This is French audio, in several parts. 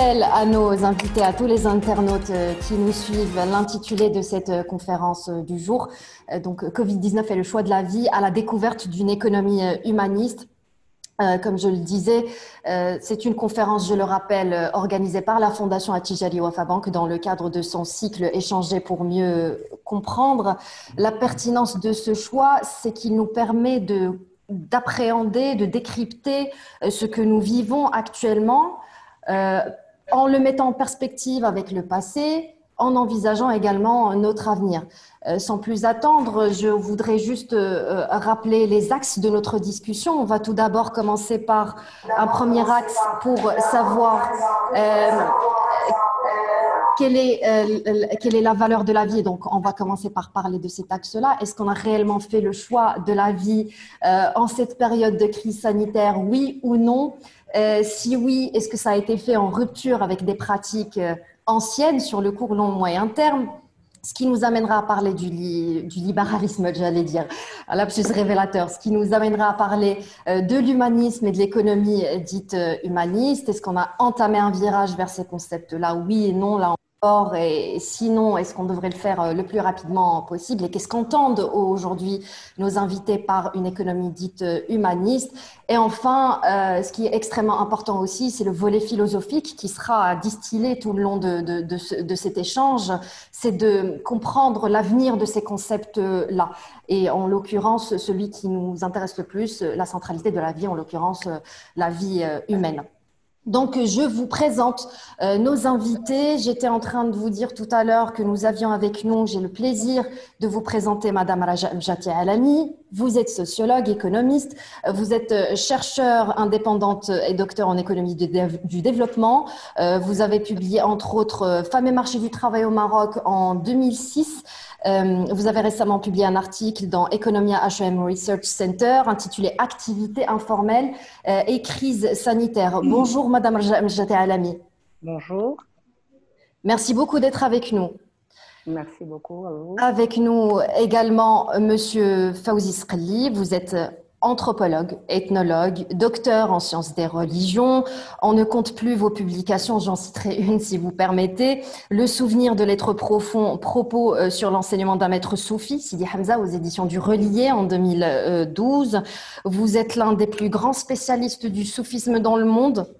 rappelle à nos invités, à tous les internautes qui nous suivent, l'intitulé de cette conférence du jour. Donc, Covid-19 et le choix de la vie à la découverte d'une économie humaniste. Comme je le disais, c'est une conférence, je le rappelle, organisée par la Fondation Attijari Wafa Bank dans le cadre de son cycle Échanger pour mieux comprendre. La pertinence de ce choix, c'est qu'il nous permet d'appréhender, de décrypter ce que nous vivons actuellement en le mettant en perspective avec le passé, en envisageant également notre avenir. Sans plus attendre, je voudrais juste rappeler les axes de notre discussion. On va tout d'abord commencer par un premier axe pour savoir quelle est la valeur de la vie. Donc, on va commencer par parler de cet axe-là. Est-ce qu'on a réellement fait le choix de la vie en cette période de crise sanitaire, oui ou non? Si oui, est-ce que ça a été fait en rupture avec des pratiques anciennes sur le court, long, moyen terme? Ce qui nous amènera à parler du libéralisme, j'allais dire, un lapsus révélateur, ce qui nous amènera à parler de l'humanisme et de l'économie dite humaniste. Est-ce qu'on a entamé un virage vers ces concepts-là? Oui et non, là encore. Et sinon, est-ce qu'on devrait le faire le plus rapidement possible? Et qu'est-ce qu'entendent aujourd'hui nos invités par une économie dite humaniste? Et enfin, ce qui est extrêmement important aussi, c'est le volet philosophique qui sera distillé tout le long de cet échange. C'est de comprendre l'avenir de ces concepts-là. Et en l'occurrence, celui qui nous intéresse le plus, la centralité de la vie, en l'occurrence, la vie humaine. Donc, je vous présente nos invités. J'étais en train de vous dire tout à l'heure que nous avions avec nous, j'ai le plaisir de vous présenter Madame Raja Mjati Alami. Vous êtes sociologue, économiste, vous êtes chercheur indépendante et docteur en économie du développement. Vous avez publié entre autres Femmes et marché du travail au Maroc en 2006. Vous avez récemment publié un article dans Economia HEM Research Center intitulé Activité informelle et crise sanitaire. Bonjour Madame Mjati Alami. Bonjour. Merci beaucoup d'être avec nous. Merci beaucoup à vous. Avec nous également Monsieur Fawzi Sqli. Vous êtes anthropologue, ethnologue, docteur en sciences des religions. On ne compte plus vos publications, j'en citerai une si vous permettez. Le souvenir de l'être profond, propos sur l'enseignement d'un maître soufi, Sidi Hamza, aux éditions du Relier en 2012. Vous êtes l'un des plus grands spécialistes du soufisme dans le monde.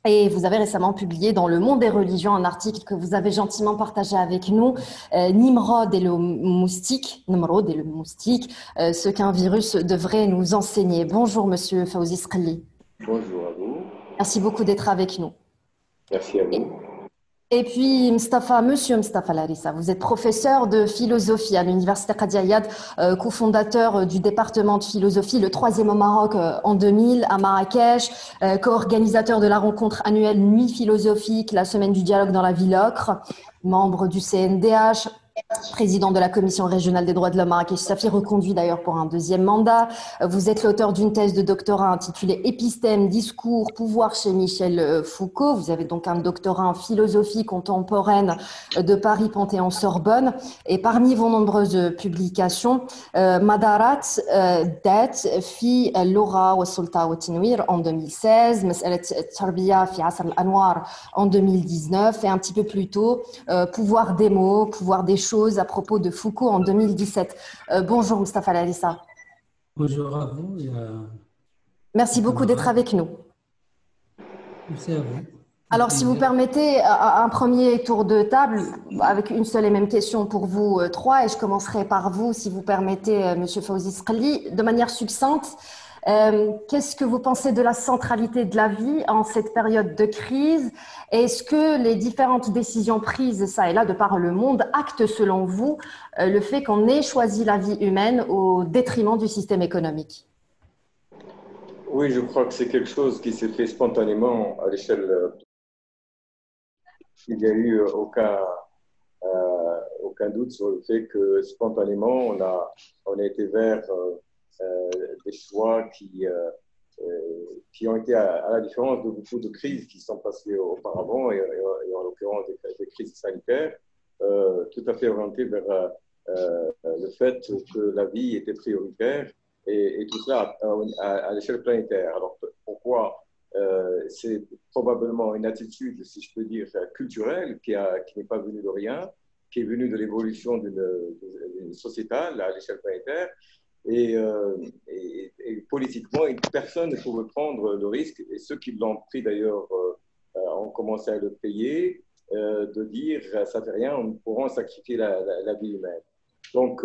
Et vous avez récemment publié dans Le Monde des religions un article que vous avez gentiment partagé avec nous, Nimrod et le moustique, ce qu'un virus devrait nous enseigner. Bonjour Monsieur Fawzi Sqli. Bonjour à vous. Merci beaucoup d'être avec nous. Merci à vous. Et puis, Monsieur Mustapha Larissa, vous êtes professeur de philosophie à l'Université Qadi Ayad, cofondateur du département de philosophie, le 3e au Maroc en 2000 à Marrakech, co-organisateur de la rencontre annuelle Nuit philosophique, la semaine du dialogue dans la ville ocre, membre du CNDH, président de la Commission régionale des droits de l'homme Marrakech-Safi, reconduit d'ailleurs pour un 2e mandat. Vous êtes l'auteur d'une thèse de doctorat intitulée Épistème, discours, pouvoir chez Michel Foucault. Vous avez donc un doctorat en philosophie contemporaine de Paris Panthéon-Sorbonne. Et parmi vos nombreuses publications, Madarat Dat fi Lugha wa Sulta wa Tinwir en 2016, Mas'alat Tarbiya fi Asr al-Anwar en 2019 et un petit peu plus tôt, Pouvoir des mots, pouvoir des choses à propos de Foucault en 2017. Bonjour Mustapha Larissa. Bonjour à vous. Merci beaucoup d'être avec nous. Merci à vous. Alors, si vous permettez, un premier tour de table avec une seule et même question pour vous trois, et je commencerai par vous, si vous permettez, Monsieur Fawzi Sqli, de manière succincte. Qu'est-ce que vous pensez de la centralité de la vie en cette période de crise? Est-ce que les différentes décisions prises ça et là de par le monde actent selon vous le fait qu'on ait choisi la vie humaine au détriment du système économique? Oui, je crois que c'est quelque chose qui s'est fait spontanément à l'échelle. Il n'y a eu aucun doute sur le fait que spontanément on a été vers des choix qui ont été à la différence de beaucoup de crises qui sont passées auparavant, et en l'occurrence des crises sanitaires, tout à fait orientées vers le fait que la vie était prioritaire, et tout ça à l'échelle planétaire. Alors pourquoi c'est probablement une attitude, si je peux dire, culturelle, qui n'est pas venue de rien, qui est venue de l'évolution d'une sociétale à l'échelle planétaire. Et politiquement, personne ne pouvait prendre le risque, et ceux qui l'ont pris d'ailleurs ont commencé à le payer, de dire ça ne fait rien, nous pourrons sacrifier la vie humaine. Donc,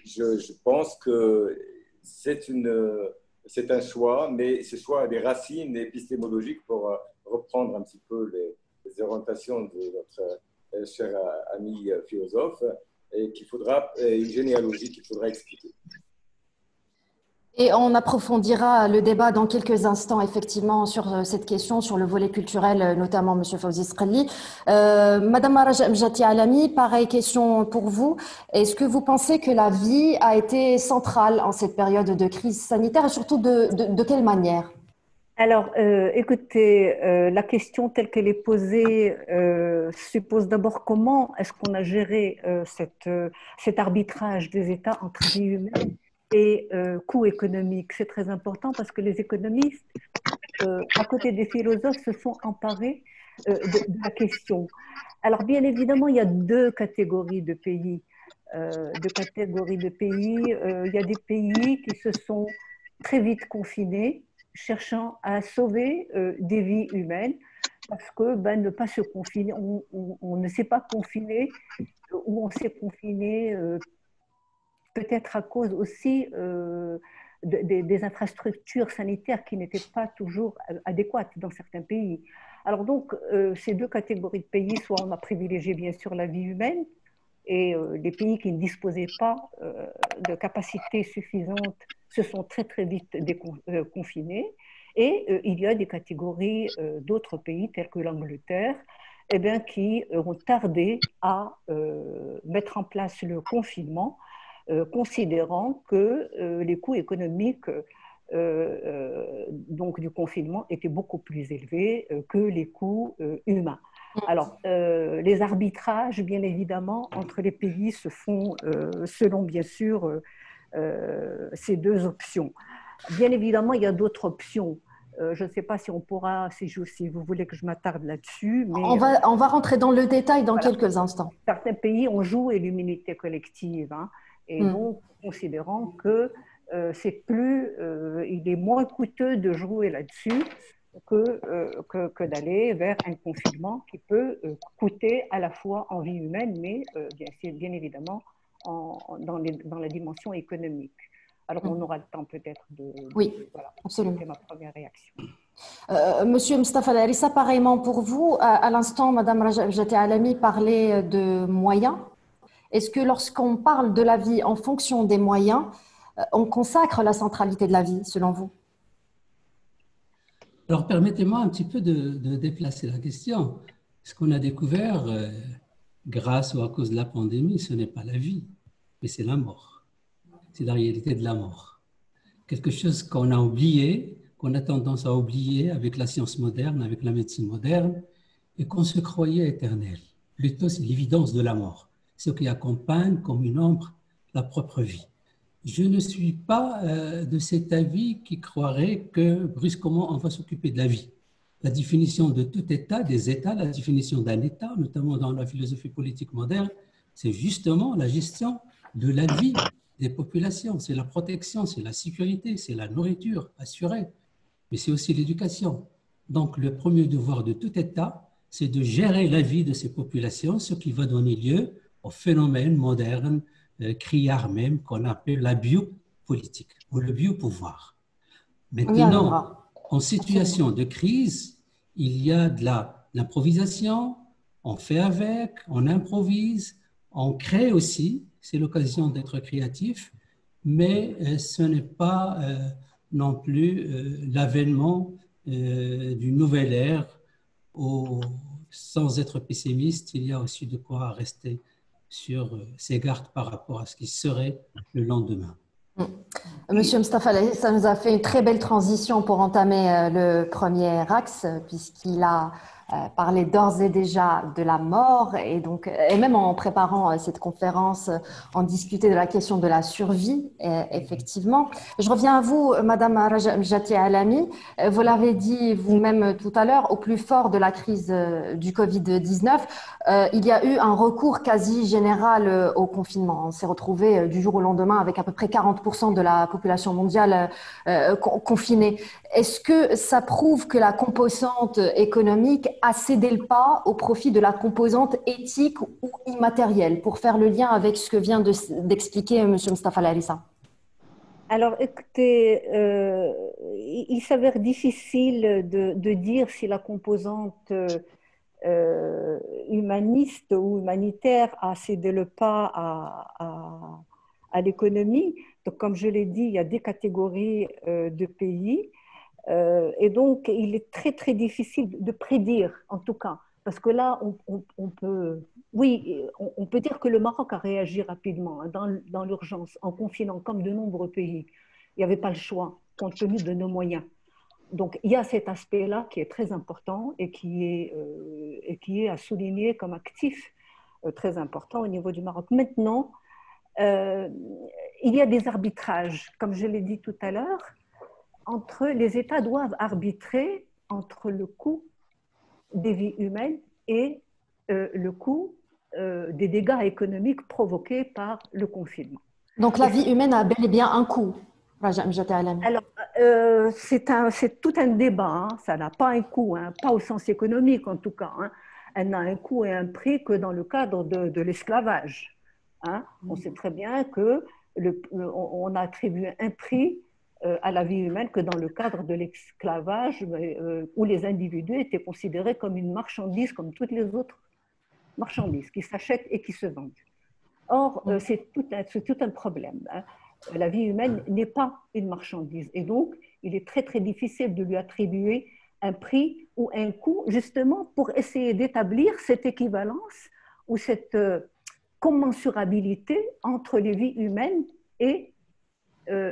je pense que c'est un choix, mais ce choix a des racines épistémologiques pour reprendre un petit peu les orientations de notre cher ami philosophe, et une généalogie qu'il faudra expliquer. Et on approfondira le débat dans quelques instants, effectivement, sur cette question, sur le volet culturel, notamment M. Fawzi Sqali. Madame Mara Mjati Alami, pareille question pour vous. Est-ce que vous pensez que la vie a été centrale en cette période de crise sanitaire et surtout de quelle manière? Alors, écoutez, la question telle qu'elle est posée suppose d'abord comment est-ce qu'on a géré cet arbitrage des États entre vie humaine et coûts économiques. C'est très important parce que les économistes, à côté des philosophes, se sont emparés de la question. Alors, bien évidemment, il y a deux catégories de pays. Il y a des pays qui se sont très vite confinés, cherchant à sauver des vies humaines, parce que ne pas se confiner, on ne s'est pas confiné, ou on s'est confiné peut-être à cause aussi des infrastructures sanitaires qui n'étaient pas toujours adéquates dans certains pays. Alors donc, ces deux catégories de pays, soit on a privilégié bien sûr la vie humaine, et les pays qui ne disposaient pas de capacités suffisantes se sont très très vite confinés. Et il y a des catégories d'autres pays tels que l'Angleterre, qui ont tardé à mettre en place le confinement, considérant que les coûts économiques donc du confinement étaient beaucoup plus élevés que les coûts humains. Alors, les arbitrages, bien évidemment, entre les pays se font selon, bien sûr, ces deux options. Bien évidemment, il y a d'autres options. Je ne sais pas si on pourra, si vous voulez que je m'attarde là-dessus. Mais on va rentrer dans le détail dans quelques instants. Certains pays ont joué l'immunité collective, et donc, considérant que il est moins coûteux de jouer là-dessus que d'aller vers un confinement qui peut coûter à la fois en vie humaine, mais bien évidemment dans la dimension économique. Alors, on aura le temps peut-être de… Oui, voilà, absolument. C'est ma première réaction. Monsieur Mustafa Larissa, pareillement pour vous. À l'instant, Madame Mjati Alami parlait de moyens. Est-ce que lorsqu'on parle de la vie en fonction des moyens, on consacre la centralité de la vie, selon vous? Alors, permettez-moi un petit peu de déplacer la question. Ce qu'on a découvert, grâce ou à cause de la pandémie, ce n'est pas la vie, mais c'est la mort. C'est la réalité de la mort. Quelque chose qu'on a oublié, qu'on a tendance à oublier avec la science moderne, avec la médecine moderne, et qu'on se croyait éternel. Plutôt, c'est l'évidence de la mort, ce qui accompagne comme une ombre la propre vie. Je ne suis pas de cet avis qui croirait que brusquement on va s'occuper de la vie. La définition de tout État, des États, la définition d'un État, notamment dans la philosophie politique moderne, c'est justement la gestion de la vie des populations. C'est la protection, c'est la sécurité, c'est la nourriture assurée, mais c'est aussi l'éducation. Donc le premier devoir de tout État, c'est de gérer la vie de ces populations, ce qui va donner lieu au phénomène moderne, criard même, qu'on appelle la biopolitique ou le biopouvoir. Maintenant, en situation de crise, il y a de l'improvisation, on fait avec, on improvise, on crée aussi, c'est l'occasion d'être créatif, mais ce n'est pas non plus l'avènement d'une nouvelle ère où, sans être pessimiste, il y a aussi de quoi rester sur ses gardes par rapport à ce qui serait le lendemain. Monsieur Mustafa, ça nous a fait une très belle transition pour entamer le premier axe, puisqu'il a parlait d'ores et déjà de la mort et donc, et même en préparant cette conférence, on discutait de la question de la survie, effectivement. Je reviens à vous, Madame Raja Mjati Alami. Vous l'avez dit vous-même tout à l'heure, au plus fort de la crise du Covid-19, il y a eu un recours quasi général au confinement. On s'est retrouvé du jour au lendemain avec à peu près 40% de la population mondiale confinée. Est-ce que ça prouve que la composante économique a cédé le pas au profit de la composante éthique ou immatérielle, pour faire le lien avec ce que vient d'expliquer M. Mustafa Larissa? Alors, écoutez, il s'avère difficile de dire si la composante humaniste ou humanitaire a cédé le pas à l'économie. Donc, comme je l'ai dit, il y a des catégories de pays. Et donc, il est très, très difficile de prédire, en tout cas, parce que là, on peut, oui, on peut dire que le Maroc a réagi rapidement dans l'urgence, en confinant comme de nombreux pays. Il n'y avait pas le choix, compte tenu de nos moyens. Donc, il y a cet aspect-là qui est très important et qui est à souligner comme actif très important au niveau du Maroc. Maintenant, il y a des arbitrages, comme je l'ai dit tout à l'heure. Les États doivent arbitrer entre le coût des vies humaines et le coût des dégâts économiques provoqués par le confinement. Donc la vie humaine a bel et bien un coût, Raja Mjati Alami. Alors, c'est tout un débat, hein. Ça n'a pas un coût, hein, pas au sens économique en tout cas. Hein. Elle n'a un coût et un prix que dans le cadre de l'esclavage. Hein. On sait très bien qu'on a attribué un prix à la vie humaine que dans le cadre de l'esclavage, où les individus étaient considérés comme une marchandise, comme toutes les autres marchandises qui s'achètent et qui se vendent. Or, c'est tout un problème. Hein. La vie humaine n'est pas une marchandise. Et donc, il est très, très difficile de lui attribuer un prix ou un coût, justement, pour essayer d'établir cette équivalence ou cette commensurabilité entre les vies humaines et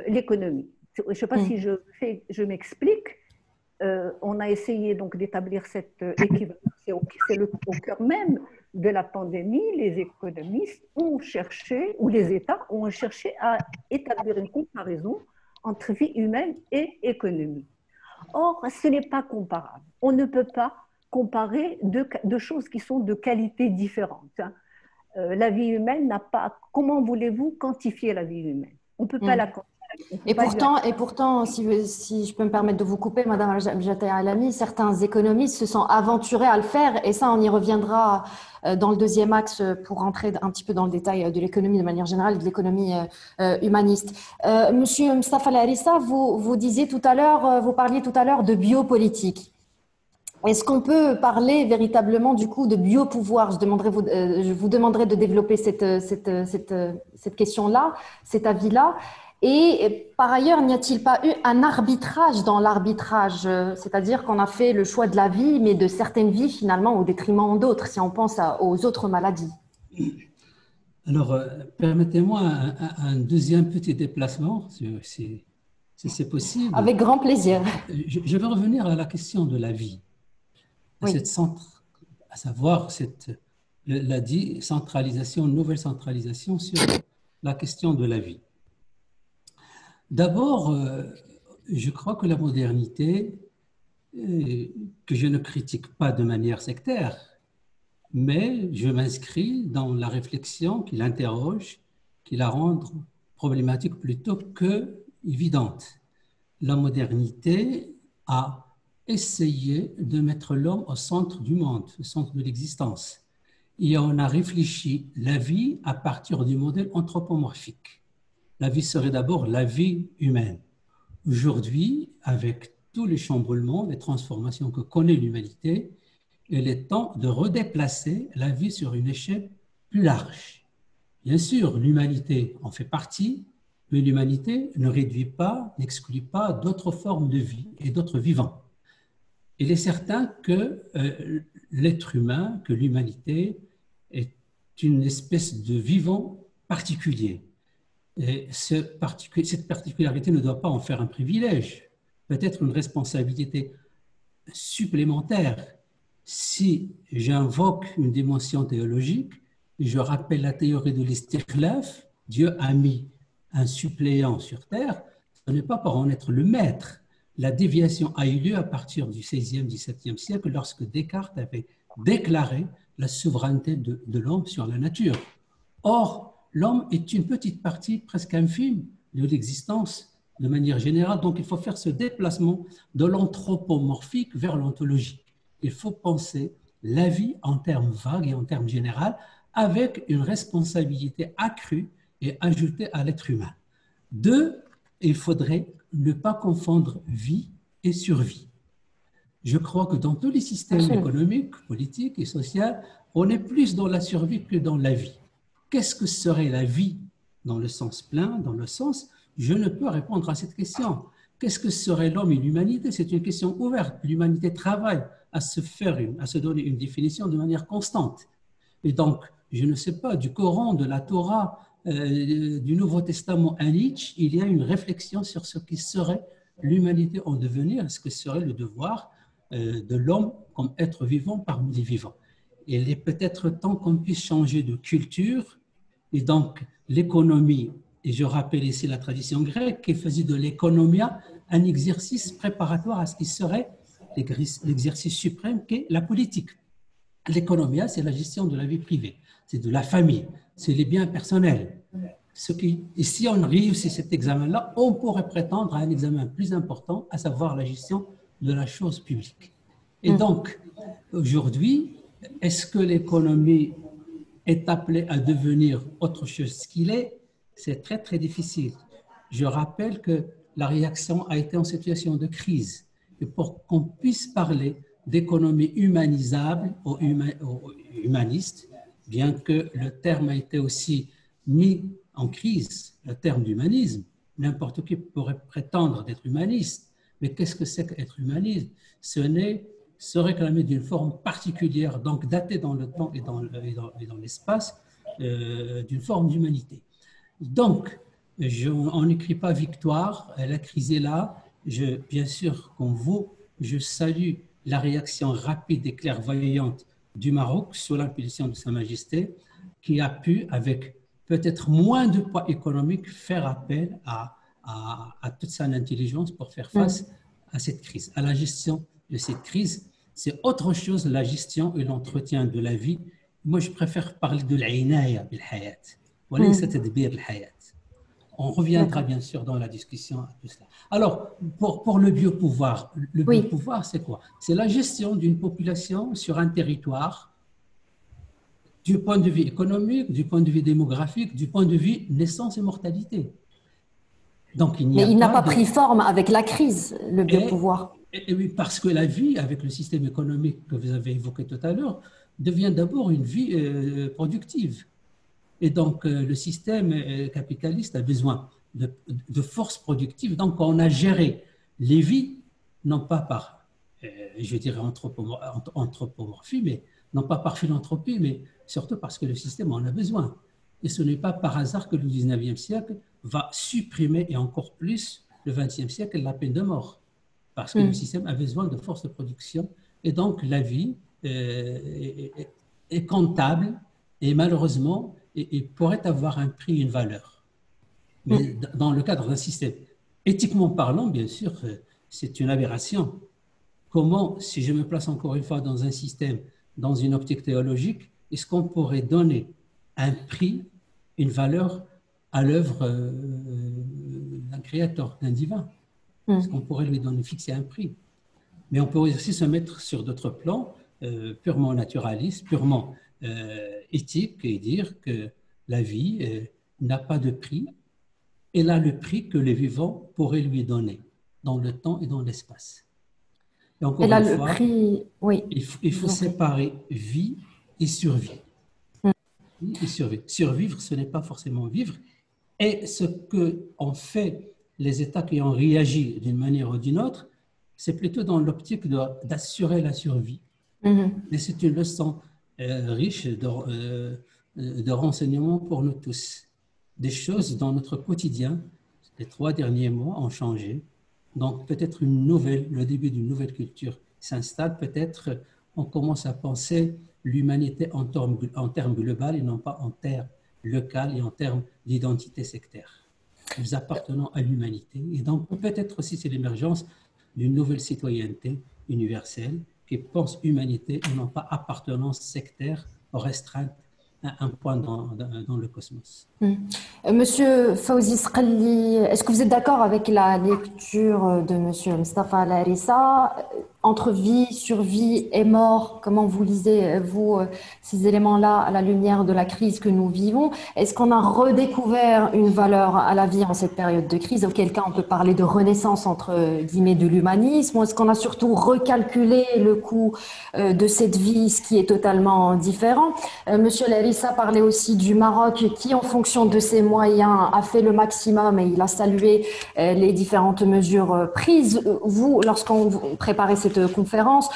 l'économie. Je ne sais pas si je m'explique. On a essayé donc d'établir cette équivalence. C'est au cœur même de la pandémie. Les économistes ont cherché, ou les États ont cherché à établir une comparaison entre vie humaine et économie. Or, ce n'est pas comparable. On ne peut pas comparer deux choses qui sont de qualité différente. La vie humaine n'a pas... Comment voulez-vous quantifier la vie humaine? On ne peut pas la quantifier. Et pourtant, si je peux me permettre de vous couper, Madame Mjati Alami, certains économistes se sont aventurés à le faire, et ça, on y reviendra dans le deuxième axe pour rentrer un petit peu dans le détail de l'économie de manière générale, de l'économie humaniste. Monsieur Mustafa Larissa, vous disiez tout à l'heure, vous parliez tout à l'heure de biopolitique. Est-ce qu'on peut parler véritablement du coup de biopouvoir? Je vous demanderai de développer cette question-là, cet avis-là. Et par ailleurs, n'y a-t-il pas eu un arbitrage dans l'arbitrage? C'est-à-dire qu'on a fait le choix de la vie, mais de certaines vies finalement au détriment d'autres, si on pense aux autres maladies. Alors, permettez-moi un deuxième petit déplacement, si c'est possible. Avec grand plaisir. Je vais revenir à la question de la vie, à savoir la décentralisation, nouvelle centralisation sur la question de la vie. D'abord, je crois que la modernité, que je ne critique pas de manière sectaire, mais je m'inscris dans la réflexion qui l'interroge, qui la rend problématique plutôt que évidente. La modernité a essayé de mettre l'homme au centre du monde, au centre de l'existence. Et on a réfléchi la vie à partir du modèle anthropomorphique. La vie serait d'abord la vie humaine. Aujourd'hui, avec tous les chamboulements, les transformations que connaît l'humanité, il est temps de redéplacer la vie sur une échelle plus large. Bien sûr, l'humanité en fait partie, mais l'humanité ne réduit pas, n'exclut pas d'autres formes de vie et d'autres vivants. Il est certain que l'être humain, que l'humanité est une espèce de vivant particulier. Et cette particularité ne doit pas en faire un privilège, peut-être une responsabilité supplémentaire. Si j'invoque une dimension théologique, je rappelle la théorie de l'istikhlaf, Dieu a mis un suppléant sur terre, ce n'est pas pour en être le maître. La déviation a eu lieu à partir du XVIe, XVIIe siècle, lorsque Descartes avait déclaré la souveraineté de l'homme sur la nature. Or, l'homme est une petite partie presque infime de l'existence de manière générale, donc il faut faire ce déplacement de l'anthropomorphique vers l'ontologique. Il faut penser la vie en termes vagues et en termes généraux, avec une responsabilité accrue et ajoutée à l'être humain. Deux, il faudrait ne pas confondre vie et survie. Je crois que dans tous les systèmes économiques, politiques et sociaux, on est plus dans la survie que dans la vie. Qu'est-ce que serait la vie dans le sens plein, dans le sens, je ne peux répondre à cette question. Qu'est-ce que serait l'homme et l'humanité? C'est une question ouverte. L'humanité travaille à se donner une définition de manière constante. Et donc, je ne sais pas, du Coran, de la Torah, du Nouveau Testament à Nietzsche, il y a une réflexion sur ce qui serait l'humanité en devenir, ce que serait le devoir de l'homme comme être vivant parmi les vivants. Et il est peut-être temps qu'on puisse changer de culture, et donc l'économie, et je rappelle ici la tradition grecque qui faisait de l'économia un exercice préparatoire à ce qui serait l'exercice suprême qu'est la politique. L'économia, c'est la gestion de la vie privée, c'est de la famille, c'est les biens personnels. Et si on réussit cet examen-là, on pourrait prétendre à un examen plus important, à savoir la gestion de la chose publique. Et donc, aujourd'hui, est-ce que l'économie est appelée à devenir autre chose qu'il est? C'est très, très difficile. Je rappelle que la réaction a été en situation de crise. Et pour qu'on puisse parler d'économie humanisable ou humaniste, bien que le terme a été aussi mis en crise, le terme d'humanisme, n'importe qui pourrait prétendre d'être humaniste, mais qu'est-ce que c'est qu'être humaniste? Ce n'est se réclamer d'une forme particulière, donc datée dans le temps et dans l'espace, d'une forme d'humanité. Donc, on n'écrit pas victoire, la crise est là. Bien sûr, comme vous, je salue la réaction rapide et clairvoyante du Maroc sous l'impulsion de Sa Majesté, qui a pu, avec peut-être moins de poids économique, faire appel à toute son intelligence pour faire face à cette crise, à la gestion de cette crise. C'est autre chose, la gestion et l'entretien de la vie. Moi, je préfère parler de l'inaya bil hayat, walaysa tadbir al hayat. On reviendra bien sûr dans la discussion à tout cela. Alors, pour le biopouvoir, biopouvoir, c'est quoi? C'est la gestion d'une population sur un territoire du point de vue économique, du point de vue démographique, du point de vue naissance et mortalité. Donc, il n'a pas pris forme avec la crise, le biopouvoir. Et oui, parce que la vie, avec le système économique que vous avez évoqué tout à l'heure, devient d'abord une vie productive. Et donc, le système capitaliste a besoin de force productive. Donc, on a géré les vies, non pas par, je dirais, anthropomorphie, mais non pas par philanthropie, mais surtout parce que le système en a besoin. Et ce n'est pas par hasard que le 19e siècle va supprimer, et encore plus le 20e siècle, la peine de mort. Parce que le système a besoin de force de production. Et donc, la vie est comptable et malheureusement, il pourrait avoir un prix, une valeur. Mais dans le cadre d'un système, éthiquement parlant, bien sûr, c'est une aberration. Comment, si je me place encore une fois dans un système, dans une optique théologique, est-ce qu'on pourrait donner un prix, une valeur à l'œuvre d'un créateur, d'un divin? Est-ce qu'on pourrait lui donner, fixer un prix? Mais on pourrait aussi se mettre sur d'autres plans, purement naturalistes, purement éthique, et dire que la vie n'a pas de prix, elle a le prix que les vivants pourraient lui donner dans le temps et dans l'espace. Et encore une fois, il faut séparer vie et survie. Vie et survie. Survivre, ce n'est pas forcément vivre. Et ce qu'ont fait les États qui ont réagi d'une manière ou d'une autre, c'est plutôt dans l'optique d'assurer la survie. Et c'est une leçon riche de renseignements pour nous tous. Des choses dans notre quotidien, les 3 derniers mois ont changé. Donc peut-être le début d'une nouvelle culture s'installe, peut-être on commence à penser l'humanité en termes global et non pas en termes local et en termes d'identité sectaire. Nous appartenons à l'humanité et donc peut-être aussi c'est l'émergence d'une nouvelle citoyenneté universelle qui pense humanité et non pas appartenance sectaire restreinte à un point dans le cosmos. Monsieur Fawzi Sqali, est-ce que vous êtes d'accord avec la lecture de Monsieur Mustafa Larissa? Entre vie, survie et mort, comment vous lisez, vous, ces éléments-là à la lumière de la crise que nous vivons? Est-ce qu'on a redécouvert une valeur à la vie en cette période de crise? Auquel cas, on peut parler de renaissance, entre guillemets, de l'humanisme? Ou est-ce qu'on a surtout recalculé le coût de cette vie, ce qui est totalement différent? Monsieur Larissa parlait aussi du Maroc qui, en fonction de ses moyens, a fait le maximum et il a salué les différentes mesures prises. Vous, lorsqu'on préparait cette conférence,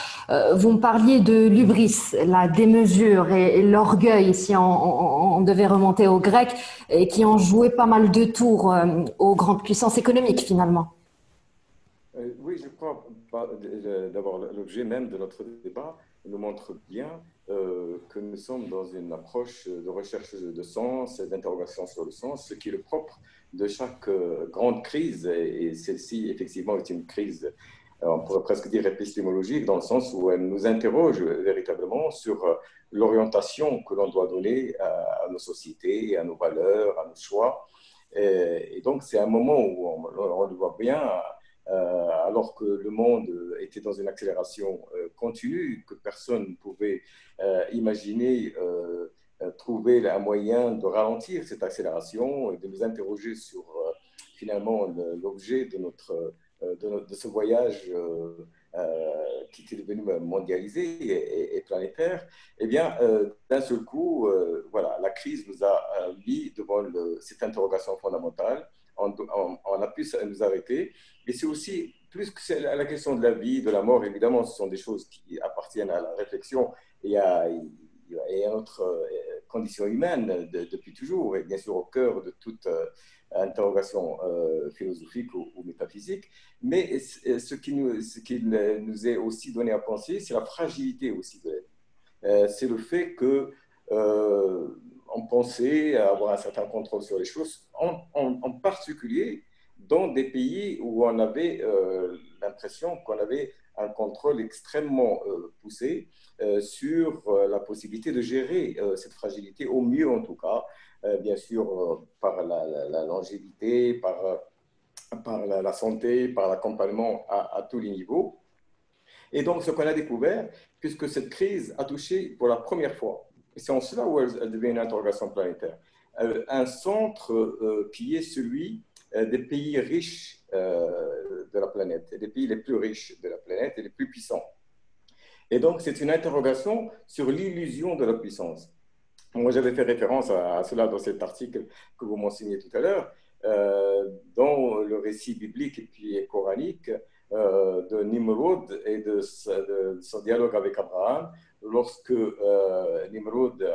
vous me parliez de l'hubris, la démesure et l'orgueil, si on devait remonter aux Grecs, et qui ont joué pas mal de tours aux grandes puissances économiques finalement. Oui, je crois d'abord l'objet même de notre débat nous montre bien que nous sommes dans une approche de recherche de sens, d'interrogation sur le sens, ce qui est le propre de chaque grande crise. Et celle-ci, effectivement, est une crise, on pourrait presque dire épistémologique, dans le sens où elle nous interroge véritablement sur l'orientation que l'on doit donner à nos sociétés, à nos valeurs, à nos choix. Et donc, c'est un moment où on le voit bien, alors que le monde était dans une accélération continue, que personne ne pouvait imaginer trouver un moyen de ralentir cette accélération et de nous interroger sur finalement l'objet de ce voyage qui était devenu mondialisé et planétaire. Eh bien, d'un seul coup, voilà, la crise nous a mis devant cette interrogation fondamentale. On a pu nous arrêter. Et c'est aussi, plus que la question de la vie, de la mort, évidemment, ce sont des choses qui appartiennent à la réflexion et à notre condition humaine depuis toujours, et bien sûr au cœur de toute interrogation philosophique ou métaphysique. Mais ce qui nous est aussi donné à penser, c'est la fragilité aussi de la vie. C'est le fait que on pensait avoir un certain contrôle sur les choses, en particulier dans des pays où on avait l'impression qu'on avait un contrôle extrêmement poussé sur la possibilité de gérer cette fragilité, au mieux en tout cas, bien sûr par la longévité, par la santé, par l'accompagnement à tous les niveaux. Et donc, ce qu'on a découvert, puisque cette crise a touché pour la première fois, et c'est en cela où elle devient une interrogation planétaire, un centre qui est celui des pays riches de la planète, et des pays les plus riches de la planète et les plus puissants. Et donc, c'est une interrogation sur l'illusion de la puissance. Moi, j'avais fait référence à cela dans cet article que vous mentionniez tout à l'heure, dans le récit biblique et puis coranique de Nimrod et de son dialogue avec Abraham, lorsque Nimrod,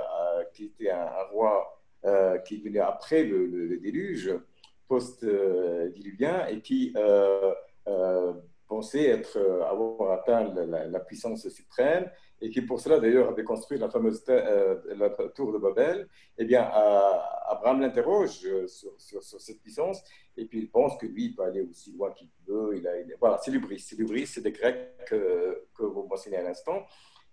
qui était un roi qui venait après le déluge, post-diluvien, et qui pensait avoir atteint la puissance suprême, et qui pour cela d'ailleurs avait construit la fameuse la tour de Babel. Eh bien, Abraham l'interroge sur cette puissance, et puis il pense que lui, il peut aller aussi loin qu'il veut. Voilà, c'est l'hubris, c'est des Grecs que vous mentionnez à l'instant,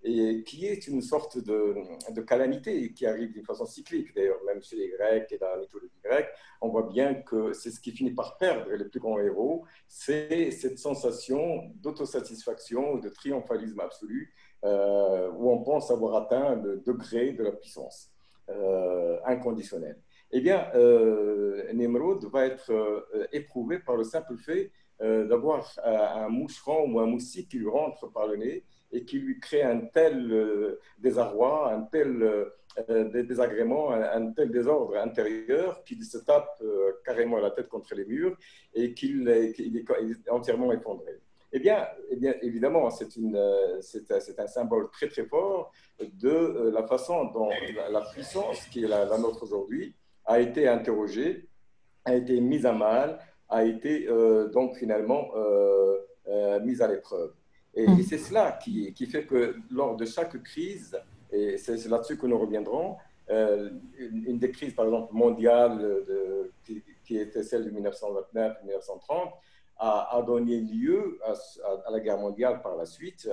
et qui est une sorte de calamité qui arrive d'une façon cyclique. D'ailleurs, même chez les Grecs et dans la mythologie grecque, on voit bien que c'est ce qui finit par perdre les plus grands héros, c'est cette sensation d'autosatisfaction, de triomphalisme absolu, où on pense avoir atteint le degré de la puissance inconditionnelle. Eh bien, Nimrod va être éprouvé par le simple fait d'avoir un moucheron ou un moustique qui lui rentre par le nez et qui lui crée un tel désarroi, un tel désagrément, un tel désordre intérieur qu'il se tape carrément la tête contre les murs et qu'il est entièrement effondré. Eh bien, évidemment, c'est un symbole très, très fort de la façon dont la puissance qui est la nôtre aujourd'hui a été interrogée, a été mise à mal, a été donc finalement mise à l'épreuve. Et c'est cela qui fait que lors de chaque crise, et c'est là-dessus que nous reviendrons, une des crises, par exemple, mondiales qui était celle de 1929-1930, a donné lieu à la guerre mondiale par la suite,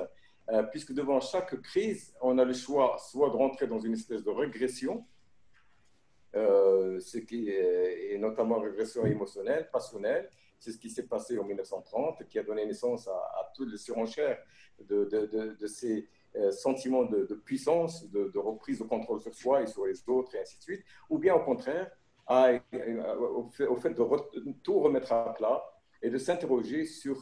puisque devant chaque crise, on a le choix soit de rentrer dans une espèce de régression, ce qui est notamment régression émotionnelle, passionnelle. C'est ce qui s'est passé en 1930, qui a donné naissance à toutes les surenchères de ces sentiments de puissance, de reprise de contrôle sur soi et sur les autres, et ainsi de suite, ou bien au contraire, au fait de tout remettre à plat et de s'interroger sur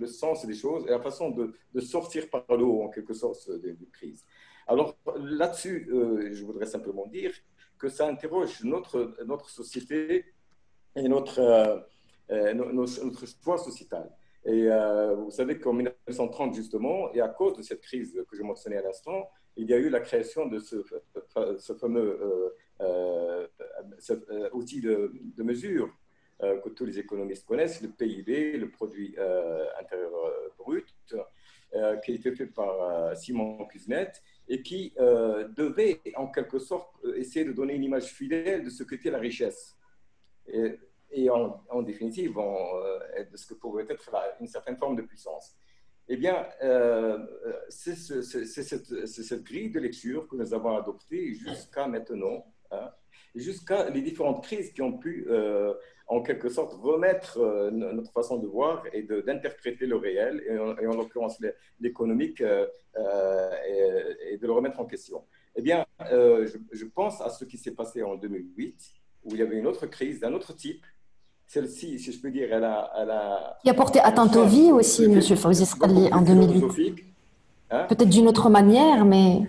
le sens des choses et la façon de sortir par le haut, en quelque sorte, des crises. Alors là-dessus, je voudrais simplement dire que ça interroge notre société et notre choix sociétal. Et vous savez qu'en 1930, justement, et à cause de cette crise que je mentionnais à l'instant, il y a eu la création de ce fameux outil de mesure que tous les économistes connaissent, le PIB, le produit intérieur brut, qui a été fait par Simon Kuznets et qui devait, en quelque sorte, essayer de donner une image fidèle de ce qu'était la richesse. Et en définitive, de ce que pourrait être une certaine forme de puissance. Eh bien, c'est cette grille de lecture que nous avons adoptée jusqu'à maintenant, hein, jusqu'à les différentes crises qui ont pu, en quelque sorte, remettre notre façon de voir et d'interpréter le réel, et en l'occurrence l'économique, et de le remettre en question. Eh bien, je pense à ce qui s'est passé en 2008, où il y avait une autre crise d'un autre type. Celle-ci, si je peux dire, qui a porté atteinte aux vies aussi, M. Fawzi Sqali, en 2008. Hein? Peut-être d'une autre manière, mais...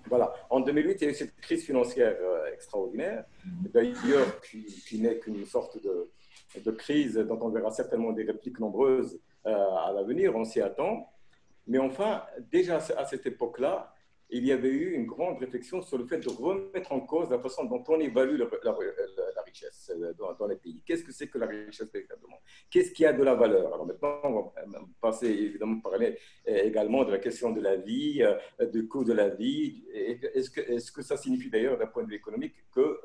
Voilà. En 2008, il y a eu cette crise financière extraordinaire, d'ailleurs, qui n'est qu'une sorte de crise dont on verra certainement des répliques nombreuses à l'avenir, on s'y attend. Mais enfin, déjà à cette époque-là, il y avait eu une grande réflexion sur le fait de remettre en cause la façon dont on évalue la richesse dans les pays. Qu'est-ce que c'est que la richesse véritablement? Qu'est-ce qui a de la valeur? Alors maintenant, on va passer évidemment parler également de la question de la vie, du coût de la vie. Est-ce que ça signifie d'ailleurs d'un point de vue économique que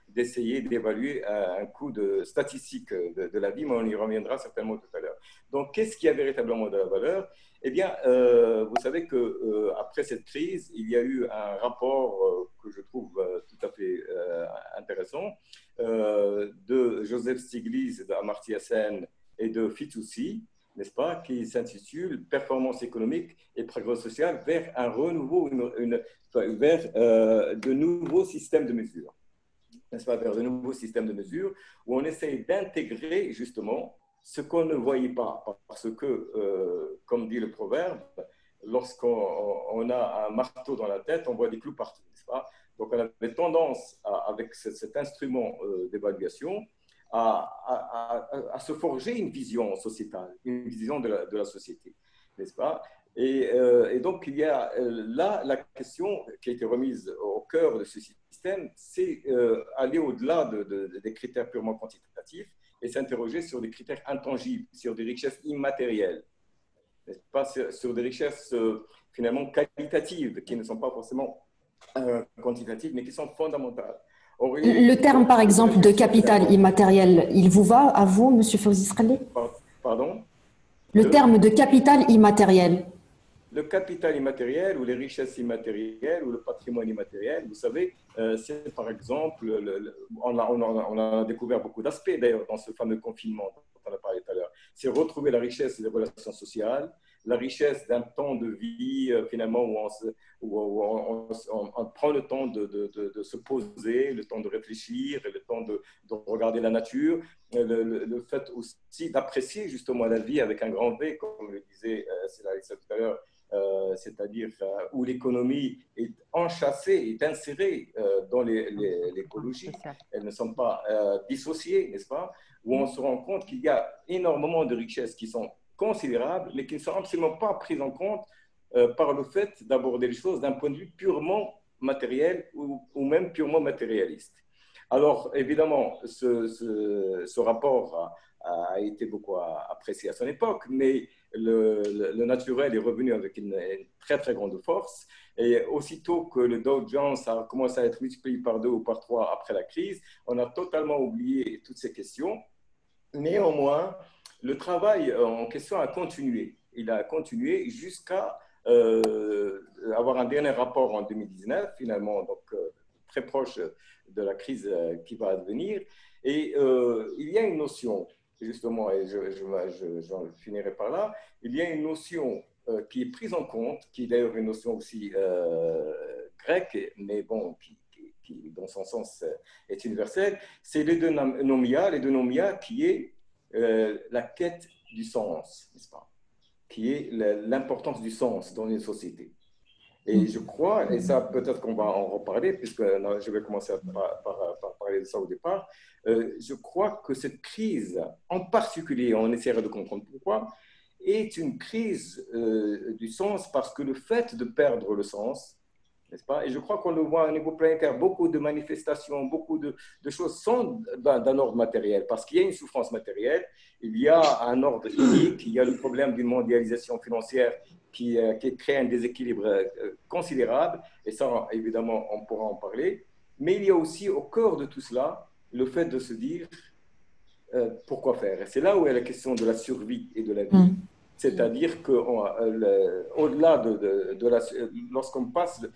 d'essayer d'évaluer un coût statistique de la vie, mais on y reviendra certainement tout à l'heure. Donc, qu'est-ce qui a véritablement de la valeur? Eh bien, vous savez qu'après cette crise, il y a eu un rapport que je trouve tout à fait intéressant de Joseph Stiglitz, d'Amartya Sen et de Fitoussi, n'est-ce pas, qui s'intitule « Performance économique et progrès social vers un renouveau, vers de nouveaux systèmes de mesure ». N'est-ce pas, vers de nouveaux systèmes de mesure où on essaye d'intégrer justement ce qu'on ne voyait pas, parce que, comme dit le proverbe, lorsqu'on a un marteau dans la tête, on voit des clous partout, n'est-ce pas? Donc, on avait tendance, avec cet instrument d'évaluation, à se forger une vision sociétale, une vision de la société, n'est-ce pas? Et donc, il y a là la question qui a été remise au cœur de ce système, c'est aller au-delà des critères purement quantitatifs et s'interroger sur des critères intangibles, sur des richesses immatérielles, pas sur des richesses finalement qualitatives, qui ne sont pas forcément quantitatives, mais qui sont fondamentales. Le terme, par exemple, de capital immatériel, il vous va, à vous, M. Fawzi Sqali? Pardon? Le terme de capital immatériel. Le capital immatériel ou les richesses immatérielles ou le patrimoine immatériel, vous savez, c'est par exemple, on a découvert beaucoup d'aspects d'ailleurs dans ce fameux confinement dont on a parlé tout à l'heure. C'est retrouver la richesse des relations sociales, la richesse d'un temps de vie finalement où on prend le temps de se poser, le temps de réfléchir, le temps de regarder la nature, le fait aussi d'apprécier justement la vie avec un grand V, comme le disait Céline tout à l'heure, c'est-à-dire où l'économie est enchâssée, est insérée dans l'écologie. Elles ne sont pas dissociées, n'est-ce pas? Où on se rend compte qu'il y a énormément de richesses qui sont considérables, mais qui ne sont absolument pas prises en compte par le fait d'aborder les choses d'un point de vue purement matériel ou même purement matérialiste. Alors, évidemment, ce rapport a été beaucoup apprécié à son époque, mais le naturel est revenu avec une très, très grande force. Et aussitôt que le Dow Jones a commencé à être multiplié par 2 ou par 3 après la crise, on a totalement oublié toutes ces questions. Néanmoins, le travail en question a continué. Il a continué jusqu'à avoir un dernier rapport en 2019, finalement, donc très proche de la crise qui va advenir. Et il y a une notion, justement, et j'en finirai par là, il y a une notion qui est prise en compte, qui est d'ailleurs une notion aussi grecque, mais bon, qui dans son sens est universel, c'est l'édonomia qui est la quête du sens, n'est-ce pas? Qui est l'importance du sens dans une société. Et je crois, et ça peut-être qu'on va en reparler, puisque je vais commencer par parler de ça au départ, je crois que cette crise, en particulier, on essaiera de comprendre pourquoi, est une crise du sens parce que le fait de perdre le sens, n'est-ce pas? Et je crois qu'on le voit au niveau planétaire, beaucoup de manifestations, beaucoup de choses sont d'un ordre matériel, parce qu'il y a une souffrance matérielle, il y a un ordre inique, il y a le problème d'une mondialisation financière qui crée un déséquilibre considérable, et ça, évidemment, on pourra en parler. Mais il y a aussi au cœur de tout cela le fait de se dire pourquoi faire. Et c'est là où est la question de la survie et de la vie. C'est-à-dire qu'au-delà lorsqu'on passe de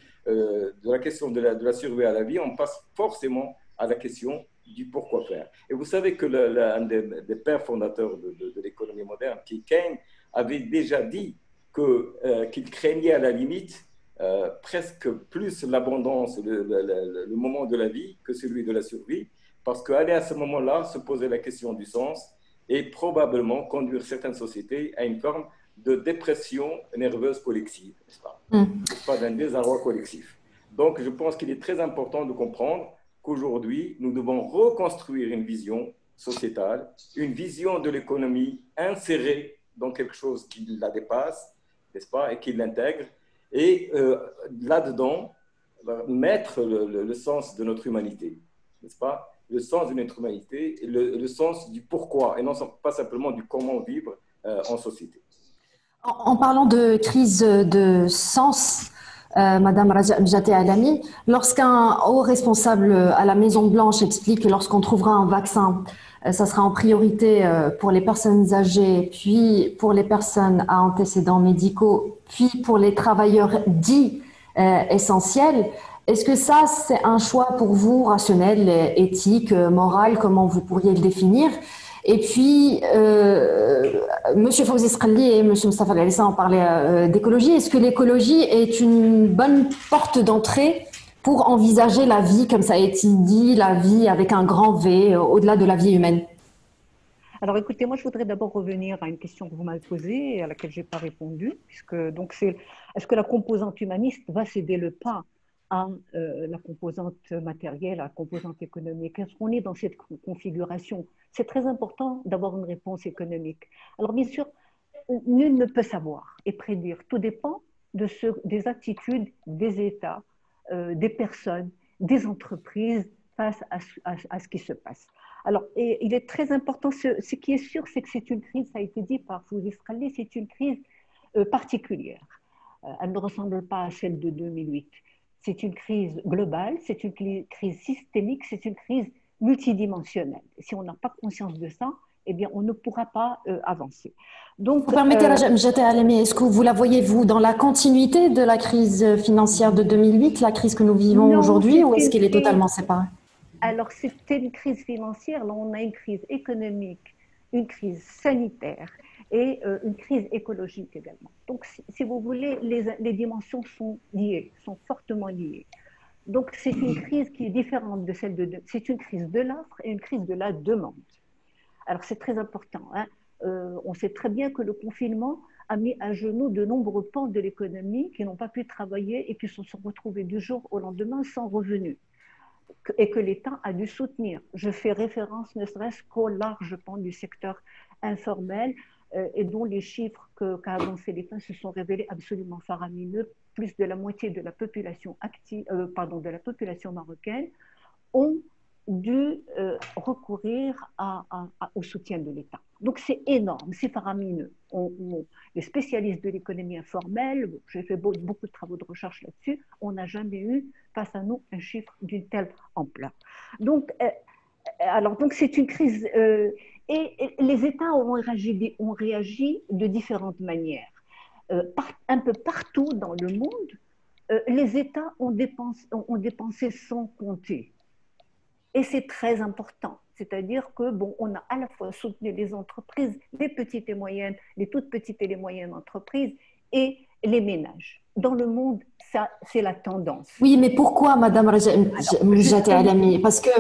la question de la survie à la vie, on passe forcément à la question du pourquoi faire. Et vous savez que un des pères fondateurs de l'économie moderne, Keynes, avait déjà dit qu'il craignait à la limite presque plus l'abondance, le moment de la vie que celui de la survie, parce qu'aller à ce moment-là, se poser la question du sens et probablement conduire certaines sociétés à une forme de dépression nerveuse collective, n'est-ce pas? N'est-ce pas, d'un désarroi collectif. Donc, je pense qu'il est très important de comprendre qu'aujourd'hui, nous devons reconstruire une vision sociétale, une vision de l'économie insérée dans quelque chose qui la dépasse, n'est-ce pas, et qui l'intègre, et là-dedans, mettre le sens de notre humanité, n'est-ce pas? Le sens de notre humanité, et le sens du pourquoi, et non pas simplement du comment vivre en société. En parlant de crise de sens, Madame Mjate Alami, lorsqu'un haut responsable à la Maison-Blanche explique que lorsqu'on trouvera un vaccin, ça sera en priorité pour les personnes âgées, puis pour les personnes à antécédents médicaux, puis pour les travailleurs dits essentiels, est-ce que ça, c'est un choix pour vous, rationnel, éthique, moral, comment vous pourriez le définir? Et puis, M. Fawzi Sqali et M. Mustafa Al-Issa ont parlé d'écologie. Est-ce que l'écologie est une bonne porte d'entrée pour envisager la vie, comme ça a été dit, la vie avec un grand V, au-delà de la vie humaine? Alors écoutez, moi je voudrais d'abord revenir à une question que vous m'avez posée et à laquelle je n'ai pas répondu, puisque donc est-ce que la composante humaniste va céder le pas à la composante matérielle, à la composante économique? Est-ce qu'on est dans cette configuration? C'est très important d'avoir une réponse économique. Alors bien sûr, nul ne peut savoir et prédire. Tout dépend des attitudes des États, des personnes, des entreprises face à ce qui se passe. Alors, et il est très important, ce qui est sûr, c'est que c'est une crise, ça a été dit par Fawzi Sqali, c'est une crise particulière. Elle ne ressemble pas à celle de 2008. C'est une crise globale, c'est une crise systémique, c'est une crise multidimensionnelle. Si on n'a pas conscience de ça, eh bien, on ne pourra pas avancer. Donc, vous permettez, Mjate Alami, est-ce que vous la voyez, vous, dans la continuité de la crise financière de 2008, la crise que nous vivons aujourd'hui, ou est-ce qu'elle est totalement séparée? Alors, c'était une crise financière. Là, on a une crise économique, une crise sanitaire et une crise écologique également. Donc, si vous voulez, les dimensions sont liées, sont fortement liées. Donc, c'est une crise qui est différente de celle de... C'est une crise de l'offre et une crise de la demande. Alors, c'est très important. Hein. On sait très bien que le confinement a mis à genoux de nombreux pans de l'économie qui n'ont pas pu travailler et qui se sont retrouvés du jour au lendemain sans revenus, et que l'État a dû soutenir. Je fais référence ne serait-ce qu'au large pan du secteur informel et dont les chiffres qu'a annoncé l'État se sont révélés absolument faramineux. Plus de la moitié de la population de la population marocaine ont dû recourir au soutien de l'État. Donc c'est énorme, c'est faramineux. Les spécialistes de l'économie informelle, j'ai fait beaucoup de travaux de recherche là-dessus, on n'a jamais eu face à nous un chiffre d'une telle ampleur. Donc, donc c'est une crise et les États ont réagi de différentes manières. Un peu partout dans le monde, les États ont dépensé sans compter. Et c'est très important. C'est-à-dire que, bon, on a à la fois soutenu les entreprises, les petites et moyennes, les toutes petites et les moyennes entreprises et les ménages. Dans le monde, ça, c'est la tendance. Oui, mais pourquoi, Madame Moujati Alami? Parce que,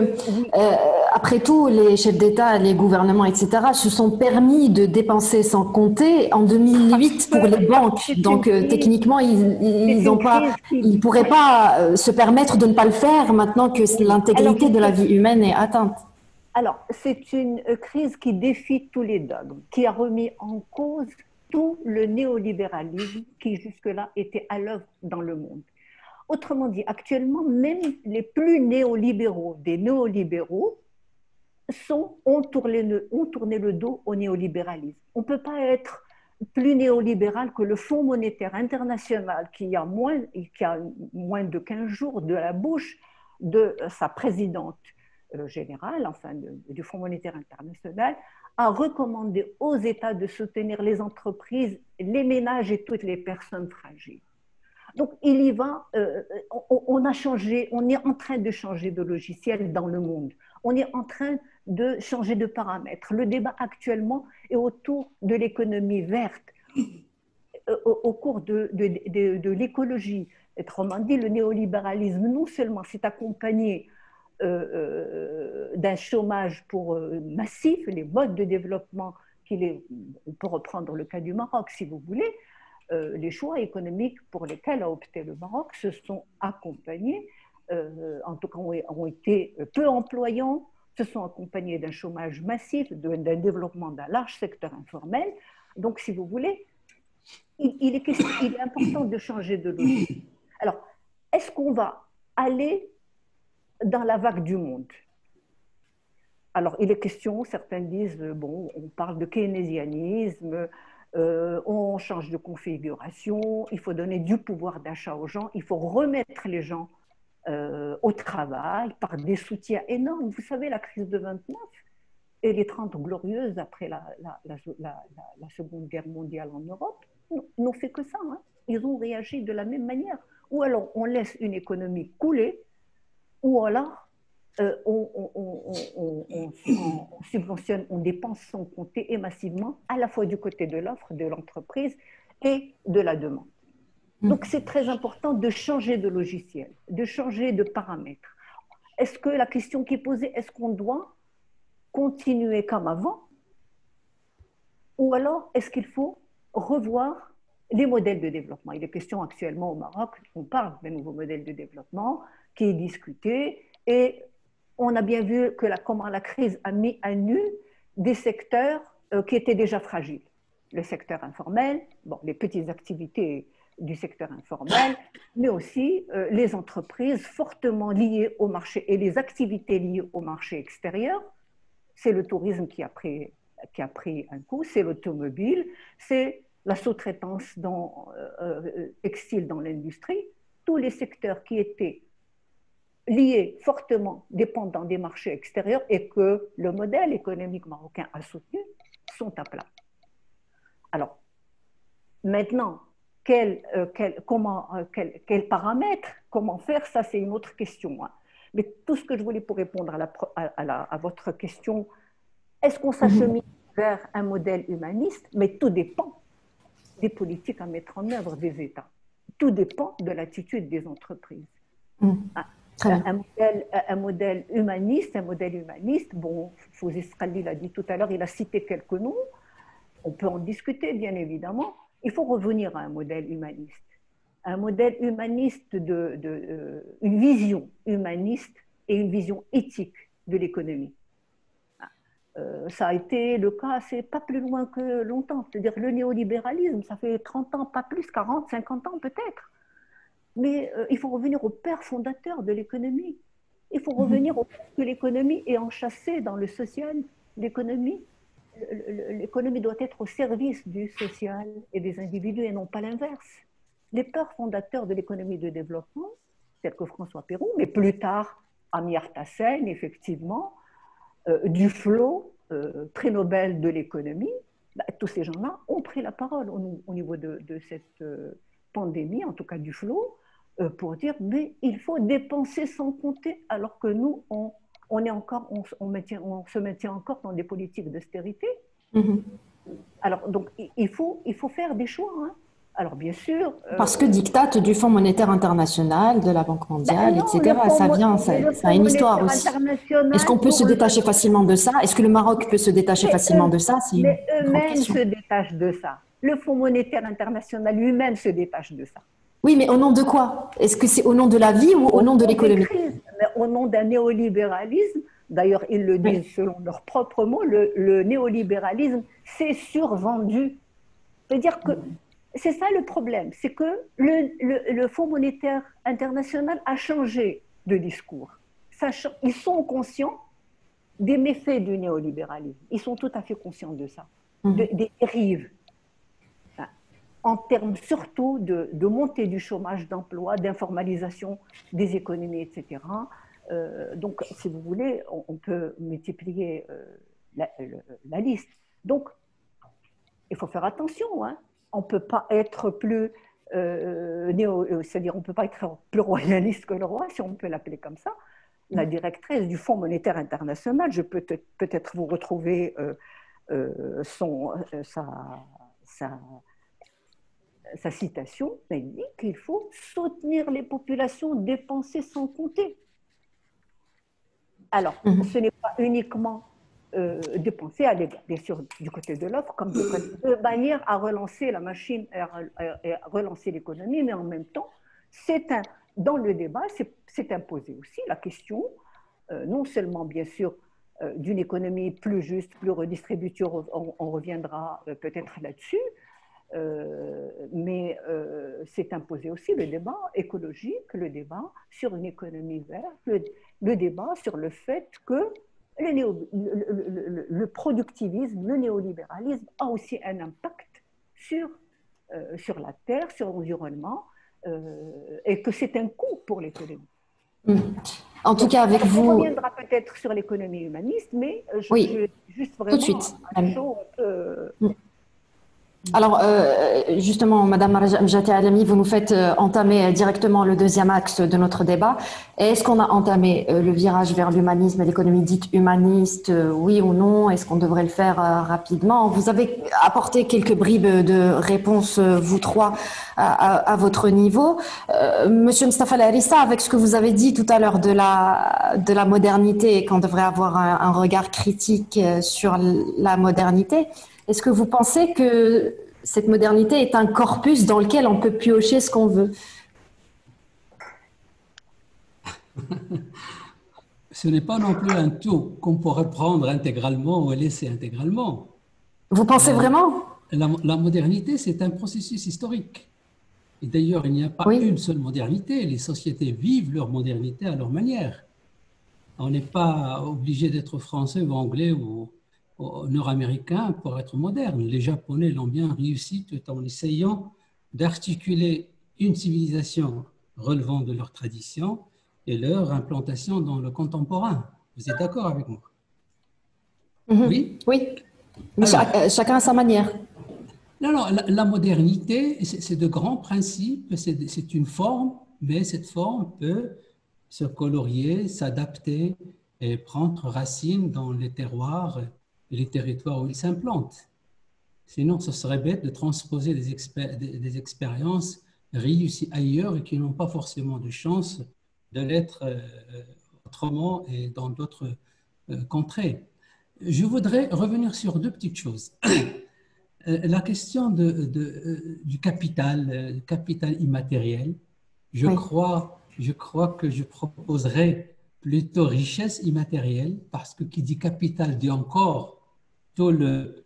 après tout, les chefs d'État, les gouvernements, etc., se sont permis de dépenser sans compter en 2008 pour les banques. Donc, techniquement, ils ne pourraient pas se permettre de ne pas le faire maintenant que l'intégrité de la vie humaine est atteinte. Alors, c'est une crise qui défie tous les dogmes, qui a remis en cause tout le néolibéralisme qui jusque-là était à l'œuvre dans le monde. Autrement dit, actuellement, même les plus néolibéraux des néolibéraux ont tourné le dos au néolibéralisme. On ne peut pas être plus néolibéral que le Fonds monétaire international qui a moins de 15 jours de la bouche de sa présidente générale, enfin du Fonds monétaire international, a recommandé aux États de soutenir les entreprises, les ménages et toutes les personnes fragiles. Donc, il y va, on est en train de changer de logiciel dans le monde. On est en train de changer de paramètres. Le débat actuellement est autour de l'économie verte, au cours de l'écologie. Autrement dit, le néolibéralisme, non seulement s'est accompagné d'un chômage massif, les modes de développement, on peut reprendre le cas du Maroc si vous voulez, les choix économiques pour lesquels a opté le Maroc se sont accompagnés, en tout cas ont été peu employants, se sont accompagnés d'un chômage massif, d'un développement d'un large secteur informel. Donc, si vous voulez, il est important de changer de logique. Alors, est-ce qu'on va aller dans la vague du monde? Alors, il est question, certains disent, bon, on parle de keynésianisme, on change de configuration, il faut donner du pouvoir d'achat aux gens, il faut remettre les gens au travail par des soutiens énormes. Vous savez, la crise de 29 et les 30 glorieuses après la Seconde Guerre mondiale en Europe n'ont fait que ça. Hein. Ils ont réagi de la même manière. Ou alors on laisse une économie couler, ou alors on subventionne, on dépense sans compter et massivement, à la fois du côté de l'offre, de l'entreprise et de la demande. Donc c'est très important de changer de logiciel, de changer de paramètres. Est-ce que la question qui est posée, est-ce qu'on doit continuer comme avant, ou alors est-ce qu'il faut revoir les modèles de développement? Il est question actuellement au Maroc, on parle d'un nouveau modèle de développement qui est discuté, et on a bien vu comment la crise a mis à nu des secteurs qui étaient déjà fragiles. Le secteur informel, bon, les petites activités du secteur informel, mais aussi les entreprises fortement liées au marché et les activités liées au marché extérieur. C'est le tourisme qui a pris un coup, c'est l'automobile, c'est la sous-traitance textile dans l'industrie. Tous les secteurs qui étaient liés, fortement dépendants des marchés extérieurs et que le modèle économique marocain a soutenu, sont à plat. Alors, maintenant, quels paramètres, comment faire, ça c'est une autre question. Hein. Mais tout ce que je voulais pour répondre à votre question, est-ce qu'on s'achemine vers un modèle humaniste? Mais tout dépend des politiques à mettre en œuvre des États. Tout dépend de l'attitude des entreprises. Un modèle humaniste, bon, Fawzi Sqali l'a dit tout à l'heure, il a cité quelques noms, on peut en discuter bien évidemment. Il faut revenir à un modèle humaniste. Un modèle humaniste, une vision humaniste et une vision éthique de l'économie. Ça a été le cas, c'est pas plus loin que longtemps. C'est-à-dire le néolibéralisme, ça fait 30 ans, pas plus, 40, 50 ans peut-être. Mais il faut revenir au père fondateur de l'économie. Il faut revenir au fait que l'économie est enchâssée dans le social. L'économie l'économie doit être au service du social et des individus et non pas l'inverse. Les pères fondateurs de l'économie de développement, tels que François Pérou, mais plus tard Amartya Sen, effectivement, Duflo, prix Nobel de l'économie, tous ces gens-là ont pris la parole au niveau de cette pandémie, en tout cas Duflo, pour dire mais il faut dépenser sans compter, alors que nous, on se maintient encore dans des politiques d'austérité. Alors, donc, il faut faire des choix. Hein. Alors, bien sûr... Parce que dictate du Fonds monétaire international, de la Banque mondiale, etc. Ça a une histoire aussi. Est-ce qu'on peut se détacher facilement de ça? Est-ce que le Maroc peut se détacher facilement de ça? Mais eux-mêmes se détachent de ça. Le Fonds monétaire international lui-même se détache de ça. Oui, mais au nom de quoi? Est-ce que c'est au nom de la vie ou au nom de l'économie? Au nom d'un néolibéralisme. D'ailleurs, ils le disent selon leurs propres mots, le néolibéralisme s'est survendu. C'est-à-dire que c'est ça le problème, c'est que le Fonds monétaire international a changé de discours. Ils sont conscients des méfaits du néolibéralisme. Ils sont tout à fait conscients de ça, des dérives. En termes surtout de montée du chômage d'emploi, d'informalisation des économies, etc. Donc, si vous voulez, on peut multiplier la liste. Donc, il faut faire attention. Hein. On ne peut pas être plus c'est-à-dire on ne peut pas être plus royaliste que le roi, si on peut l'appeler comme ça. La directrice du Fonds monétaire international, je peux peut-être vous retrouver sa citation, elle dit qu'il faut soutenir les populations, dépenser sans compter. Alors, ce n'est pas uniquement dépenser, bien sûr, du côté de l'offre, comme de manière à relancer la machine, et à relancer l'économie, mais en même temps, dans le débat, c'est imposé aussi la question, non seulement, bien sûr, d'une économie plus juste, plus redistributive, on reviendra peut-être là-dessus, mais c'est imposé aussi le débat écologique, le débat sur une économie verte, le débat sur le fait que le productivisme, le néolibéralisme a aussi un impact sur la terre, sur l'environnement, et que c'est un coût pour l'économie. En tout cas, avec vous... On reviendra peut-être sur l'économie humaniste, mais je juste vraiment tout de suite. un chaud, Alors, justement, Madame Mjati Alami, vous nous faites entamer directement le deuxième axe de notre débat. Est-ce qu'on a entamé le virage vers l'humanisme et l'économie dite humaniste, oui ou non? Est-ce qu'on devrait le faire rapidement? Vous avez apporté quelques bribes de réponses, vous trois, à votre niveau. Monsieur Mustafa Larissa, avec ce que vous avez dit tout à l'heure de la modernité, qu'on devrait avoir un regard critique sur la modernité, est-ce que vous pensez que cette modernité est un corpus dans lequel on peut piocher ce qu'on veut? Ce n'est pas non plus un tout qu'on pourrait prendre intégralement ou laisser intégralement. Vous pensez vraiment? La modernité, c'est un processus historique. Et d'ailleurs, il n'y a pas une seule modernité. Les sociétés vivent leur modernité à leur manière. On n'est pas obligé d'être français ou anglais ou nord-américain pour être moderne. Les Japonais l'ont bien réussi tout en essayant d'articuler une civilisation relevant de leur tradition et leur implantation dans le contemporain. Vous êtes d'accord avec moi? Oui. Oui. Mais chacun à sa manière. Non, la modernité, c'est de grands principes, c'est une forme, mais cette forme peut se colorier, s'adapter et prendre racine dans les terroirs et les territoires où il s'implante. Sinon, ce serait bête de transposer des expériences réussies ailleurs et qui n'ont pas forcément de chance de l'être autrement et dans d'autres contrées. Je voudrais revenir sur deux petites choses. La question du capital immatériel, je crois que je proposerais plutôt richesse immatérielle, parce que qui dit capital dit encore tout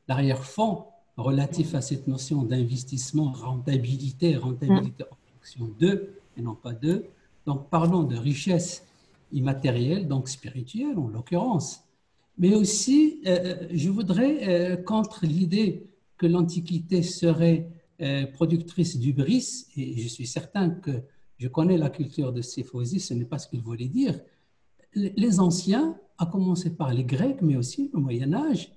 l'arrière-fond relatif à cette notion d'investissement, rentabilité en fonction de, et non pas de. Donc, parlons de richesse immatérielle, donc spirituelle en l'occurrence. Mais aussi, je voudrais, contre l'idée que l'Antiquité serait productrice d'hubris, et je suis certain que je connais la culture de Séphosis, ce n'est pas ce qu'il voulait dire. Les anciens, à commencer par les Grecs, mais aussi le Moyen-Âge,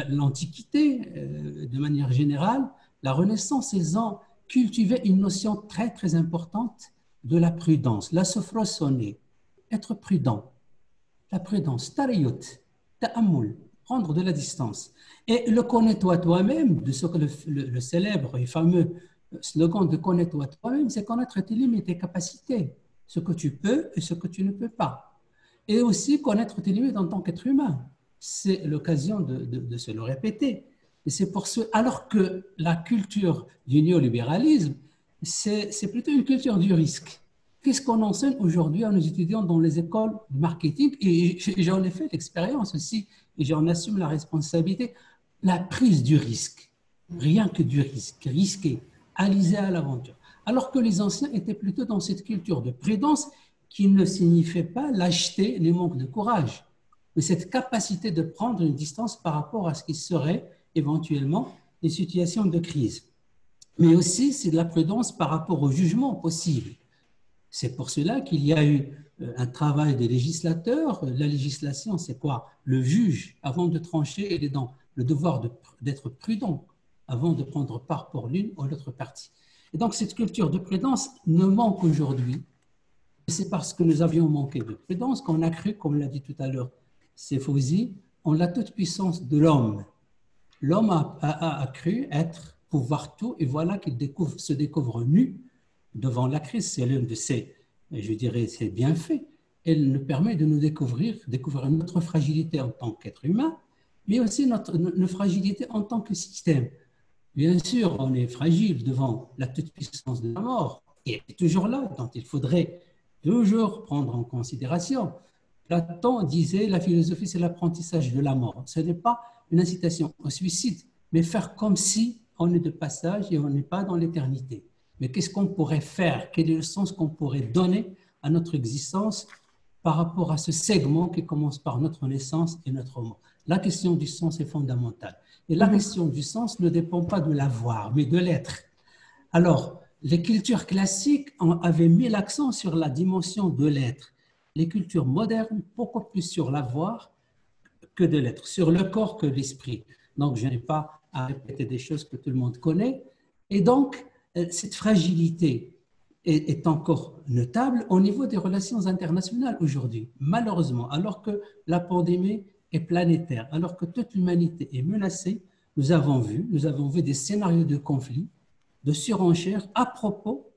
l'Antiquité, de manière générale, la Renaissance, ils ont cultivé une notion très, très importante de la prudence, la sophrosone, être prudent. La prudence, tariyut, ta'ammul, prendre de la distance. Et le connais-toi toi-même, de ce que le célèbre et fameux slogan de connais-toi toi-même, c'est connaître tes limites, tes capacités, ce que tu peux et ce que tu ne peux pas. Et aussi connaître tes limites en tant qu'être humain. C'est l'occasion de se le répéter. Et c'est pour ce, alors que la culture du néolibéralisme, c'est plutôt une culture du risque. Qu'est-ce qu'on enseigne aujourd'hui à nos étudiants dans les écoles de marketing? Et j'en ai fait l'expérience aussi, et j'en assume la responsabilité. La prise du risque, rien que du risque, risquer, aliser à l'aventure. Alors que les anciens étaient plutôt dans cette culture de prudence qui ne signifiait pas lâcheté ni manque de courage, mais cette capacité de prendre une distance par rapport à ce qui serait éventuellement des situations de crise. Mais aussi, c'est de la prudence par rapport au jugement possible. C'est pour cela qu'il y a eu un travail des législateurs. La législation, c'est quoi? Le juge, avant de trancher, il est dans le devoir d'être prudent avant de prendre part pour l'une ou l'autre partie. Et donc, cette culture de prudence ne manque aujourd'hui. C'est parce que nous avions manqué de prudence qu'on a cru, comme l'a dit tout à l'heure Séphosis, en la toute-puissance de l'homme. L'homme a cru pouvoir tout, et voilà qu'il se découvre nu devant la crise. C'est l'un de ses, je dirais, ses bienfaits. Elle nous permet de nous découvrir notre fragilité en tant qu'être humain, mais aussi notre fragilité en tant que système. Bien sûr, on est fragile devant la toute-puissance de la mort, qui est toujours là, dont il faudrait toujours prendre en considération. Platon disait, la philosophie, c'est l'apprentissage de la mort. Ce n'est pas une incitation au suicide, mais faire comme si on est de passage et on n'est pas dans l'éternité. Mais qu'est-ce qu'on pourrait faire? Quel est le sens qu'on pourrait donner à notre existence par rapport à ce segment qui commence par notre naissance et notre mort? La question du sens est fondamentale. Et la question du sens ne dépend pas de l'avoir, mais de l'être. Alors, les cultures classiques avaient mis l'accent sur la dimension de l'être. Les cultures modernes, beaucoup plus sur l'avoir que de l'être, sur le corps que l'esprit. Donc, je n'ai pas à répéter des choses que tout le monde connaît. Et donc, cette fragilité est encore notable au niveau des relations internationales aujourd'hui. Malheureusement, alors que la pandémie est planétaire, alors que toute l'humanité est menacée, nous avons vu des scénarios de conflit, de surenchère à propos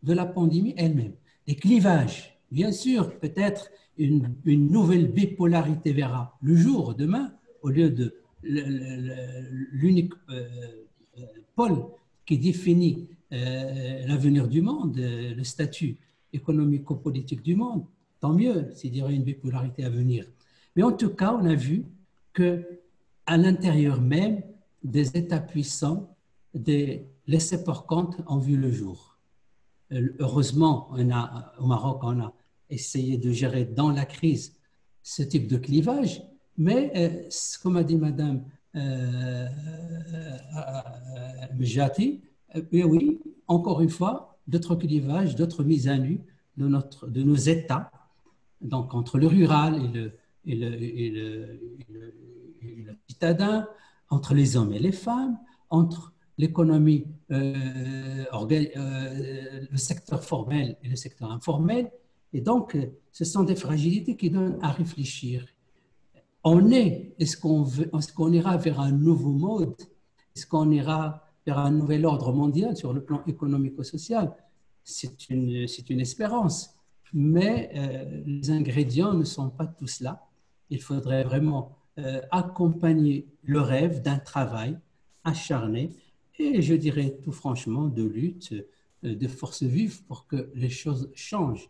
de la pandémie elle-même. Les clivages, bien sûr, peut-être une nouvelle bipolarité verra le jour demain, au lieu de l'unique pôle qui définit l'avenir du monde, le statut économico-politique du monde. Tant mieux s'il y aurait une bipolarité à venir. Mais en tout cas, on a vu qu'à l'intérieur même des États puissants, des laissés-pour-compte ont vu le jour. Heureusement, au Maroc, on a essayé de gérer dans la crise ce type de clivage, mais comme a dit Madame Mjati, oui, encore une fois, d'autres clivages, d'autres mises à nu de nos États, donc entre le rural et le citadin, entre les hommes et les femmes, entre l'économie, le secteur formel et le secteur informel. Et donc, ce sont des fragilités qui donnent à réfléchir. Est-ce qu'on ira vers un nouveau mode? Est-ce qu'on ira vers un nouvel ordre mondial sur le plan économico-social? C'est une espérance. Mais les ingrédients ne sont pas tous là. Il faudrait vraiment accompagner le rêve d'un travail acharné et, je dirais tout franchement, de lutte, de force vive pour que les choses changent.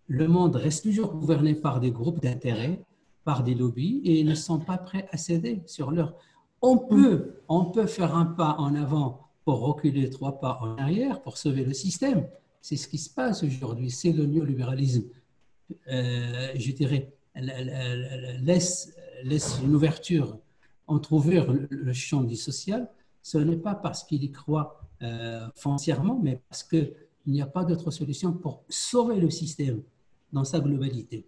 Le monde reste toujours gouverné par des groupes d'intérêt, par des lobbies, et ils ne sont pas prêts à céder sur leur... On peut faire un pas en avant pour reculer 3 pas en arrière, pour sauver le système. C'est ce qui se passe aujourd'hui, c'est le néolibéralisme, je dirais, laisse une ouverture, entrouvrir le champ du social, ce n'est pas parce qu'il y croit foncièrement, mais parce qu'il n'y a pas d'autre solution pour sauver le système dans sa globalité.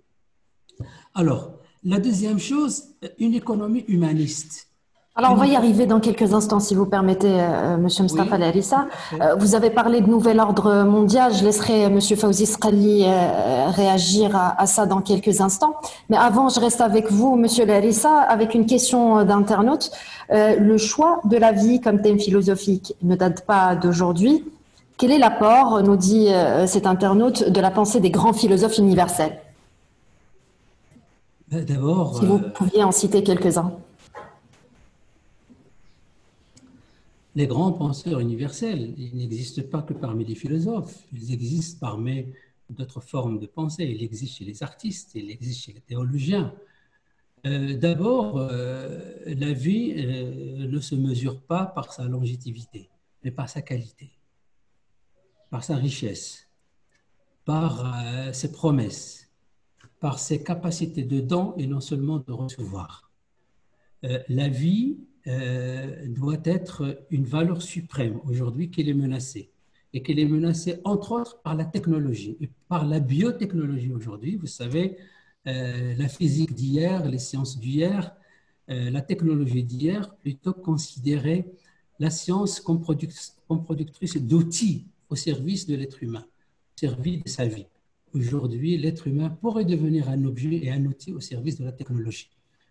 Alors, la deuxième chose, une économie humaniste. Alors, on va y arriver dans quelques instants, si vous permettez, Monsieur Mustafa Larissa. Vous avez parlé de nouvel ordre mondial. Je laisserai Monsieur Fawzi Sqali réagir à ça dans quelques instants. Mais avant, je reste avec vous, Monsieur Larissa, avec une question d'internaute. Le choix de la vie comme thème philosophique ne date pas d'aujourd'hui. Quel est l'apport, nous dit cet internaute, de la pensée des grands philosophes universels? D'abord, si vous pouviez en citer quelques-uns. Les grands penseurs universels, ils n'existent pas que parmi les philosophes, ils existent parmi d'autres formes de pensée. Ils existent chez les artistes, ils existent chez les théologiens. D'abord, la vie ne se mesure pas par sa longévité, mais par sa qualité, par sa richesse, par ses promesses, par ses capacités de don et non seulement de recevoir. La vie doit être une valeur suprême aujourd'hui qui est menacée, et qu'elle est menacée entre autres par la technologie et par la biotechnologie aujourd'hui. Vous savez, la physique d'hier, les sciences d'hier, la technologie d'hier plutôt considérait la science comme productrice d'outils au service de l'être humain, au service de sa vie. Aujourd'hui, l'être humain pourrait devenir un objet et un outil au service de la technologie.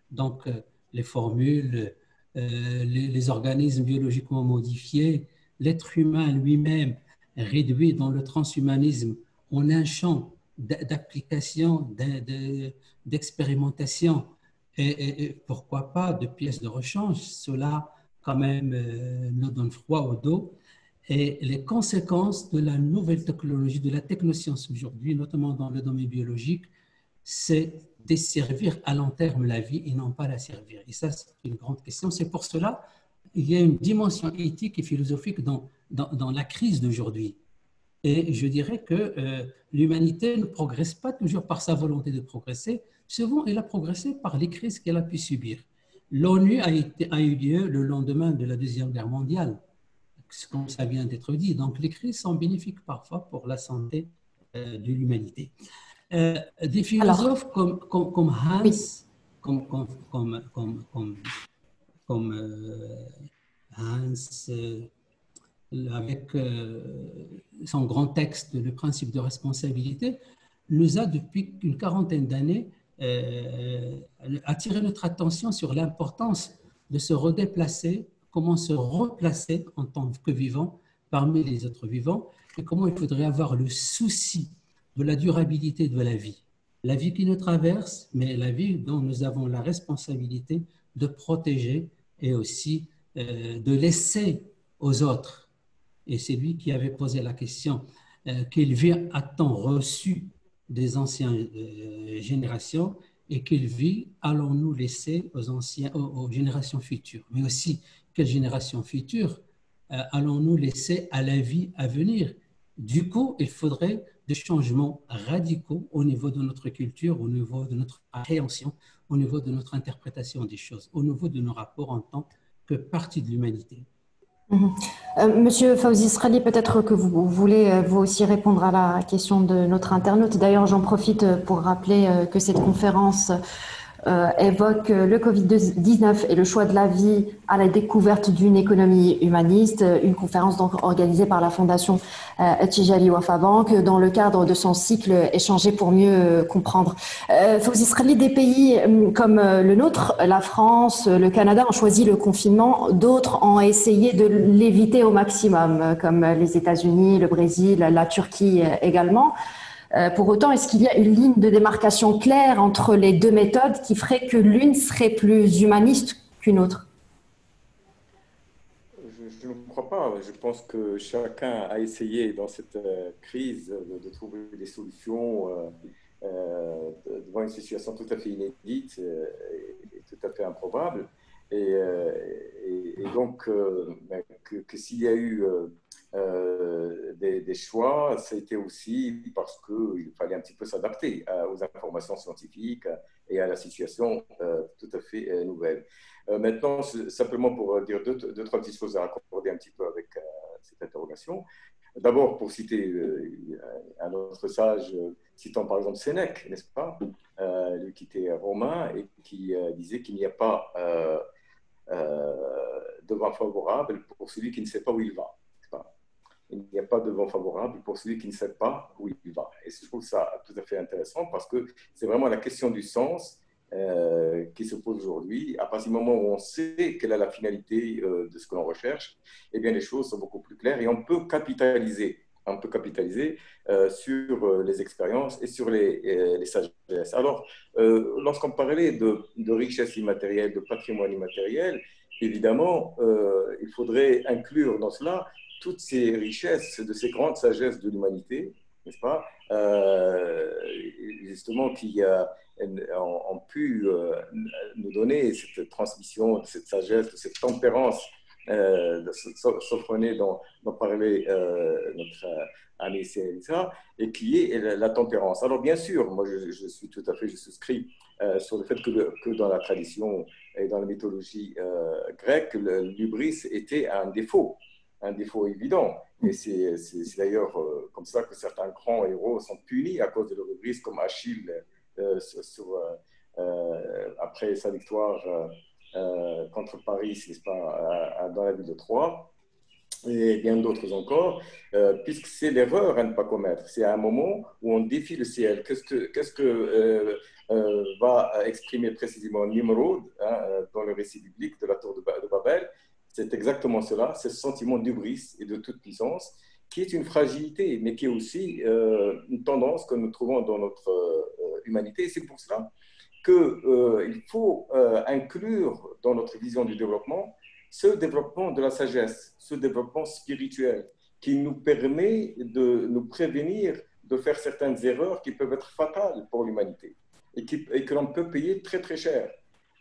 Donc, les formules, les organismes biologiquement modifiés, l'être humain lui-même réduit dans le transhumanisme en un champ d'application, d'expérimentation et pourquoi pas de pièces de rechange, cela quand même nous donne froid au dos. Et les conséquences de la nouvelle technologie, de la technoscience aujourd'hui, notamment dans le domaine biologique, c'est desservir à long terme la vie et non pas la servir. Et ça, c'est une grande question. C'est pour cela qu'il y a une dimension éthique et philosophique dans la crise d'aujourd'hui. Et je dirais que l'humanité ne progresse pas toujours par sa volonté de progresser. Souvent, elle a progressé par les crises qu'elle a pu subir. L'ONU a eu lieu le lendemain de la Deuxième Guerre mondiale, comme ça vient d'être dit. Donc, les crises sont bénéfiques parfois pour la santé de l'humanité. Des philosophes comme Hans, Oui. comme Hans, avec son grand texte, Le principe de responsabilité, nous a depuis une quarantaine d'années attiré notre attention sur l'importance de se redéplacer, comment se replacer en tant que vivant parmi les autres vivants, et comment il faudrait avoir le souci de la durabilité de la vie qui nous traverse, mais la vie dont nous avons la responsabilité de protéger et aussi de laisser aux autres. Et c'est lui qui avait posé la question, quelle vie a-t-on reçu des anciennes générations et quelle vie allons-nous laisser aux générations futures, mais aussi quelle génération future allons-nous laisser à la vie à venir. Du coup, il faudrait des changements radicaux au niveau de notre culture, au niveau de notre appréhension, au niveau de notre interprétation des choses, au niveau de nos rapports en tant que partie de l'humanité. Monsieur Fawzi Sqali, peut-être que vous voulez vous aussi répondre à la question de notre internaute. D'ailleurs, j'en profite pour rappeler que cette conférence évoque le Covid-19 et le choix de la vie à la découverte d'une économie humaniste, une conférence donc organisée par la Fondation Tijari Wafa Bank dans le cadre de son cycle Échanger pour mieux comprendre. Fawzi Sqali, des pays comme le nôtre, la France, le Canada ont choisi le confinement, d'autres ont essayé de l'éviter au maximum, comme les États-Unis, le Brésil, la Turquie également. Pour autant, est-ce qu'il y a une ligne de démarcation claire entre les deux méthodes qui ferait que l'une serait plus humaniste qu'une autre? Je ne crois pas. Je pense que chacun a essayé dans cette crise de trouver des solutions devant une situation tout à fait inédite et tout à fait improbable. Et donc, que s'il y a eu des choix, c'était aussi parce qu'il fallait un petit peu s'adapter aux informations scientifiques et à la situation tout à fait nouvelle. Maintenant, simplement pour dire trois petites choses à raccorder un petit peu avec cette interrogation. D'abord, pour citer un autre sage, citant par exemple Sénèque, n'est-ce pas, lui qui était romain et qui disait qu'il n'y a pas de vent favorable pour celui qui ne sait pas où il va. Il n'y a pas de vent favorable pour celui qui ne sait pas où il va. Et je trouve ça tout à fait intéressant parce que c'est vraiment la question du sens qui se pose aujourd'hui. À partir du moment où on sait quelle est la finalité de ce que l'on recherche, eh bien les choses sont beaucoup plus claires et on peut capitaliser sur les expériences et sur les sagesses. Alors, lorsqu'on parlait de richesse immatérielle, de patrimoine immatériel, évidemment, il faudrait inclure dans cela toutes ces richesses, de ces grandes sagesses de l'humanité, n'est-ce pas, justement, qui ont pu nous donner cette transmission, de cette sagesse, de cette tempérance, de Sophoné dont parlait notre ami Célissa, et qui est la tempérance. Alors, bien sûr, moi, je suis tout à fait, je souscris sur le fait que dans la tradition et dans la mythologie grecque, l'hubris était un défaut évident. Et c'est d'ailleurs comme ça que certains grands héros sont punis à cause de leur hubris, comme Achille après sa victoire contre Paris, n'est-ce pas, dans la ville de Troie, et bien d'autres encore, puisque c'est l'erreur à ne pas commettre. C'est à un moment où on défie le ciel. Qu'est-ce que va exprimer précisément Nimrod dans le récit biblique de la tour de Babel? C'est exactement cela, c'est ce sentiment d'hubris et de toute puissance, qui est une fragilité, mais qui est aussi une tendance que nous trouvons dans notre humanité. Et c'est pour cela qu'il faut inclure dans notre vision du développement ce développement de la sagesse, ce développement spirituel, qui nous permet de nous prévenir de faire certaines erreurs qui peuvent être fatales pour l'humanité et que l'on peut payer très très cher.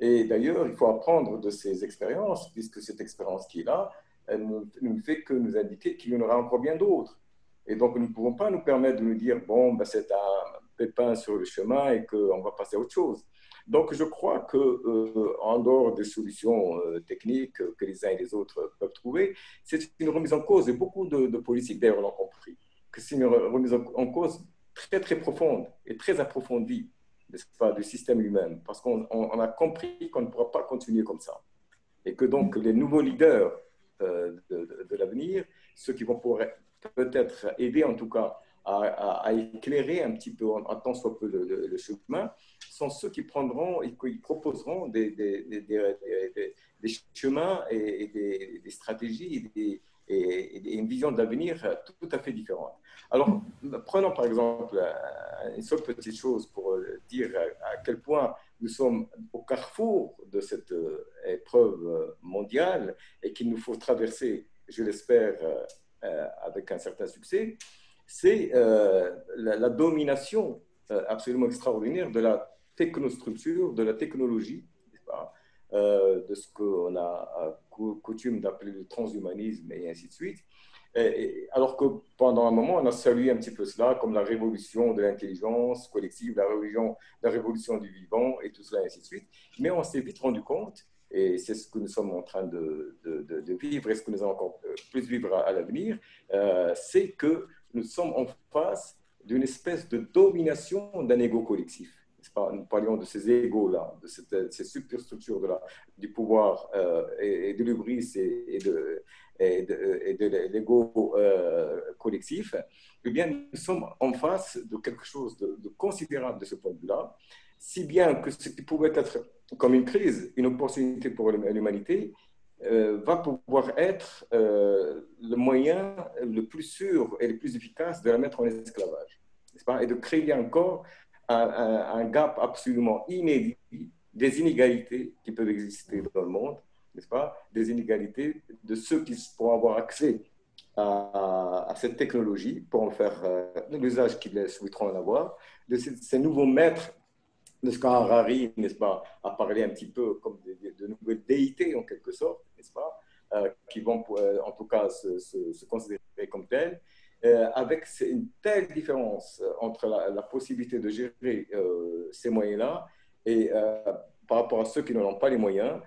Et d'ailleurs, il faut apprendre de ces expériences, puisque cette expérience qui est là, elle ne fait que nous indiquer qu'il y en aura encore bien d'autres. Et donc, nous ne pouvons pas nous permettre de nous dire, bon, ben, c'est un pépin sur le chemin et qu'on va passer à autre chose. Donc, je crois qu'en dehors des solutions techniques que les uns et les autres peuvent trouver, c'est une remise en cause, et beaucoup de politiques d'ailleurs l'ont compris, que c'est une remise en cause très, très profonde et très approfondie, n'est-ce pas, du système lui-même, parce qu'on a compris qu'on ne pourra pas continuer comme ça. Et que donc les nouveaux leaders de l'avenir, ceux qui vont pouvoir peut-être aider en tout cas à éclairer un petit peu, en tant soit peu, le chemin, sont ceux qui prendront et qui proposeront des chemins et des stratégies et une vision de l'avenir tout à fait différente. Alors, prenons par exemple une seule petite chose pour dire à quel point nous sommes au carrefour de cette épreuve mondiale et qu'il nous faut traverser, je l'espère, avec un certain succès, c'est la domination absolument extraordinaire de la technostructure, de la technologie, n'est-ce pas, de ce qu'on a coutume d'appeler le transhumanisme et ainsi de suite. Alors que pendant un moment, on a salué un petit peu cela comme la révolution de l'intelligence collective, la révolution du vivant et tout cela, et ainsi de suite. Mais on s'est vite rendu compte, et c'est ce que nous sommes en train de vivre et ce que nous allons encore plus vivre à l'avenir, c'est que nous sommes en face d'une espèce de domination d'un ego collectif. Nous parlions de ces égos-là, de ces superstructures du pouvoir et de l'hubris et de l'ego collectif. Eh bien, nous sommes en face de quelque chose de considérable de ce point de vue-là, si bien que ce qui pouvait être comme une crise, une opportunité pour l'humanité, va pouvoir être le moyen le plus sûr et le plus efficace de la mettre en esclavage, n'est-ce pas, et de créer encore un gap absolument inédit des inégalités qui peuvent exister dans le monde, n'est-ce pas, des inégalités de ceux qui pourront avoir accès à cette technologie pour en faire l'usage qu'ils souhaiteront en avoir, de ces nouveaux maîtres de ce qu'Harari, n'est-ce pas, a parlé un petit peu comme de nouvelles déités en quelque sorte, n'est-ce pas, qui vont en tout cas se considérer comme tels, avec une telle différence entre la possibilité de gérer ces moyens-là et par rapport à ceux qui n'en ont pas les moyens,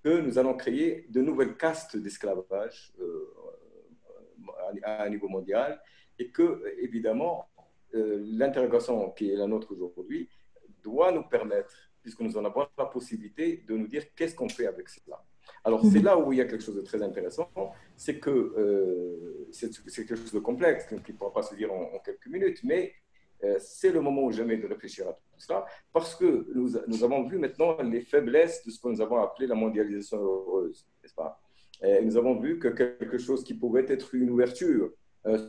que nous allons créer de nouvelles castes d'esclavage à un niveau mondial et que, évidemment, l'interrogation qui est la nôtre aujourd'hui doit nous permettre, puisque nous en avons la possibilité, de nous dire qu'est-ce qu'on fait avec cela. Alors, c'est là où il y a quelque chose de très intéressant, c'est que c'est quelque chose de complexe, qui ne pourra pas se dire en quelques minutes, mais c'est le moment ou jamais de réfléchir à tout cela, parce que nous avons vu maintenant les faiblesses de ce que nous avons appelé la mondialisation heureuse, n'est-ce pas? Et nous avons vu que quelque chose qui pouvait être une ouverture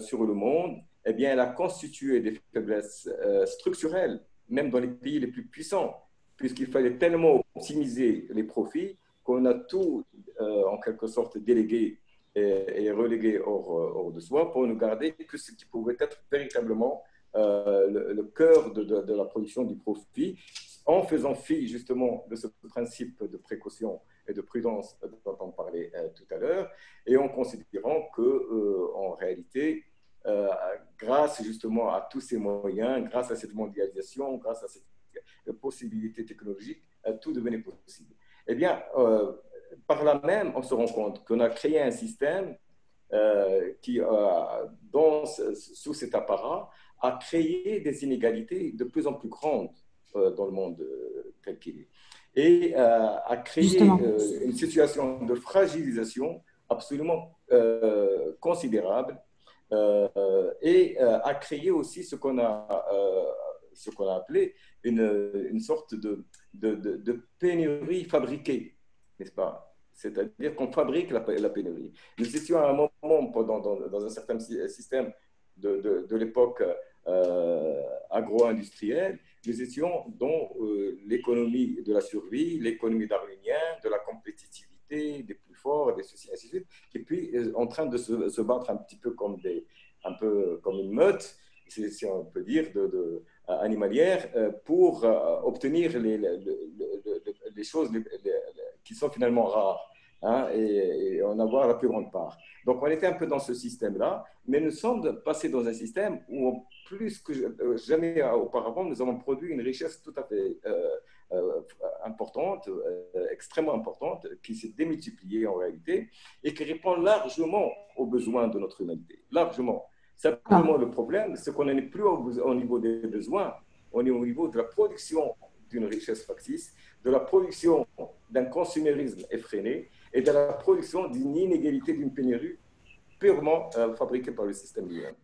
sur le monde, eh bien, elle a constitué des faiblesses structurelles, même dans les pays les plus puissants, puisqu'il fallait tellement optimiser les profits qu'on a tout, en quelque sorte, délégué et relégué hors de soi pour ne garder que ce qui pouvait être véritablement le cœur de la production du profit, en faisant fi justement de ce principe de précaution et de prudence dont on parlait tout à l'heure, et en considérant que, en réalité, grâce justement à tous ces moyens, grâce à cette mondialisation, grâce à cette possibilité technologique, tout devenait possible. Eh bien, par là même, on se rend compte qu'on a créé un système qui, sous cet apparat, a créé des inégalités de plus en plus grandes dans le monde tel qu'il est. Et a créé une situation de fragilisation absolument considérable et a créé aussi ce qu'on a appelé une sorte de pénurie fabriquée, n'est-ce pas? C'est-à-dire qu'on fabrique la pénurie. Nous étions à un moment dans un certain système de l'époque agro-industrielle, nous étions dans l'économie de la survie, l'économie darwinienne, de la compétitivité, des plus forts, des ceci, ainsi de suite, et puis en train de se battre un petit peu comme une meute, si on peut dire, animalière, pour obtenir les choses qui sont finalement rares, hein, et en avoir la plus grande part. Donc, on était un peu dans ce système-là, mais nous sommes passés dans un système où, plus que jamais auparavant, nous avons produit une richesse tout à fait importante, extrêmement importante, qui s'est démultipliée en réalité et qui répond largement aux besoins de notre humanité. Largement. Simplement, le problème, c'est qu'on n'est plus au niveau des besoins, on est au niveau de la production d'une richesse factice, de la production d'un consumérisme effréné et de la production d'une inégalité, d'une pénurie purement fabriquée par le système lui-même.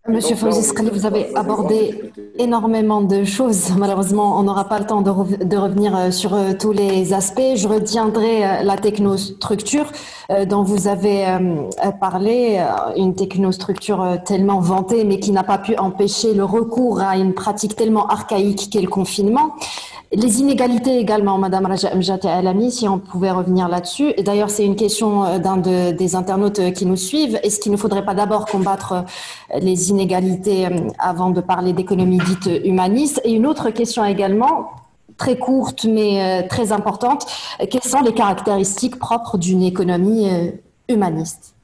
Monsieur Fawzi Sqali, vous avez abordé énormément de choses. Malheureusement, on n'aura pas le temps de revenir sur tous les aspects. Je retiendrai la technostructure dont vous avez parlé, une technostructure tellement vantée, mais qui n'a pas pu empêcher le recours à une pratique tellement archaïque qu'est le confinement. Les inégalités également, Madame Raja Mjati Alami, si on pouvait revenir là-dessus. Et d'ailleurs, c'est une question d'un des internautes qui nous suivent. Est-ce qu'il ne faudrait pas d'abord combattre les inégalités avant de parler d'économie dite humaniste? Et une autre question également, très courte mais très importante. Quelles sont les caractéristiques propres d'une économie humaniste?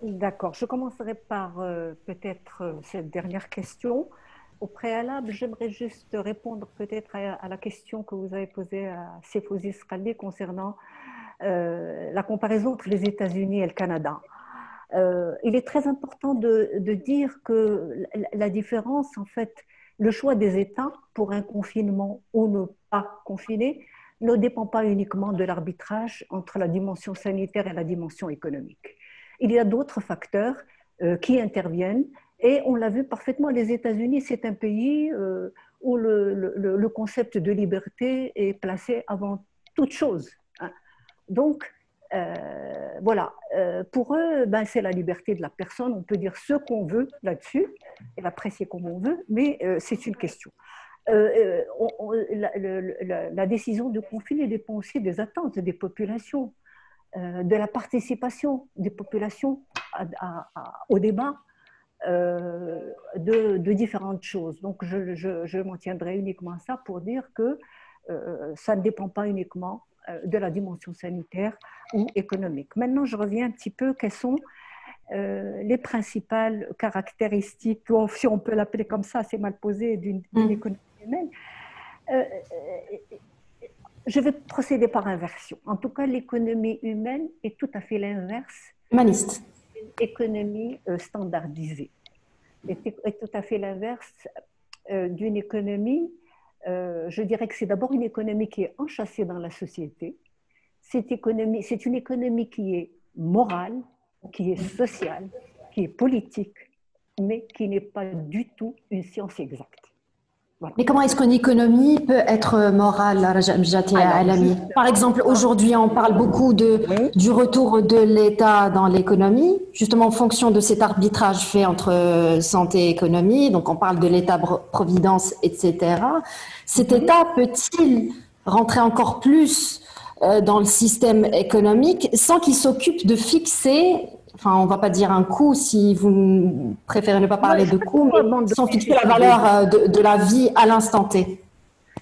D'accord. Je commencerai par peut-être cette dernière question. Au préalable, j'aimerais juste répondre peut-être à la question que vous avez posée à Fawzi Sqali concernant la comparaison entre les États-Unis et le Canada. Il est très important de dire que la différence, en fait, le choix des États pour un confinement ou ne pas confiner ne dépend pas uniquement de l'arbitrage entre la dimension sanitaire et la dimension économique. Il y a d'autres facteurs qui interviennent. Et on l'a vu parfaitement, les États-Unis, c'est un pays où le concept de liberté est placé avant toute chose. Hein. Donc, voilà, pour eux, c'est la liberté de la personne. On peut dire ce qu'on veut là-dessus et l'apprécier comme on veut, mais c'est une question. La décision de confiner dépend aussi des attentes des populations, de la participation des populations au débat. De différentes choses. Donc, je m'en tiendrai uniquement à ça pour dire que ça ne dépend pas uniquement de la dimension sanitaire ou économique. Maintenant, je reviens un petit peu, quelles sont les principales caractéristiques, si on peut l'appeler comme ça, c'est mal posé, d'une économie humaine. Je vais procéder par inversion. En tout cas, l'économie humaine est tout à fait l'inverse. Humaniste. D'une économie standardisée. Est tout à fait l'inverse d'une économie, je dirais que c'est d'abord une économie qui est enchâssée dans la société. C'est une économie qui est morale, qui est sociale, qui est politique, mais qui n'est pas du tout une science exacte. Voilà. Mais comment est-ce qu'une économie peut être morale, Alami? Par exemple, aujourd'hui, on parle beaucoup du retour de l'État dans l'économie, justement en fonction de cet arbitrage fait entre santé et économie. Donc, on parle de l'État-providence, etc. Cet État peut-il rentrer encore plus dans le système économique sans qu'il s'occupe de fixer, enfin, on ne va pas dire un coût si vous préférez ne pas parler de coût, mais sans fixer la valeur de la vie à l'instant T?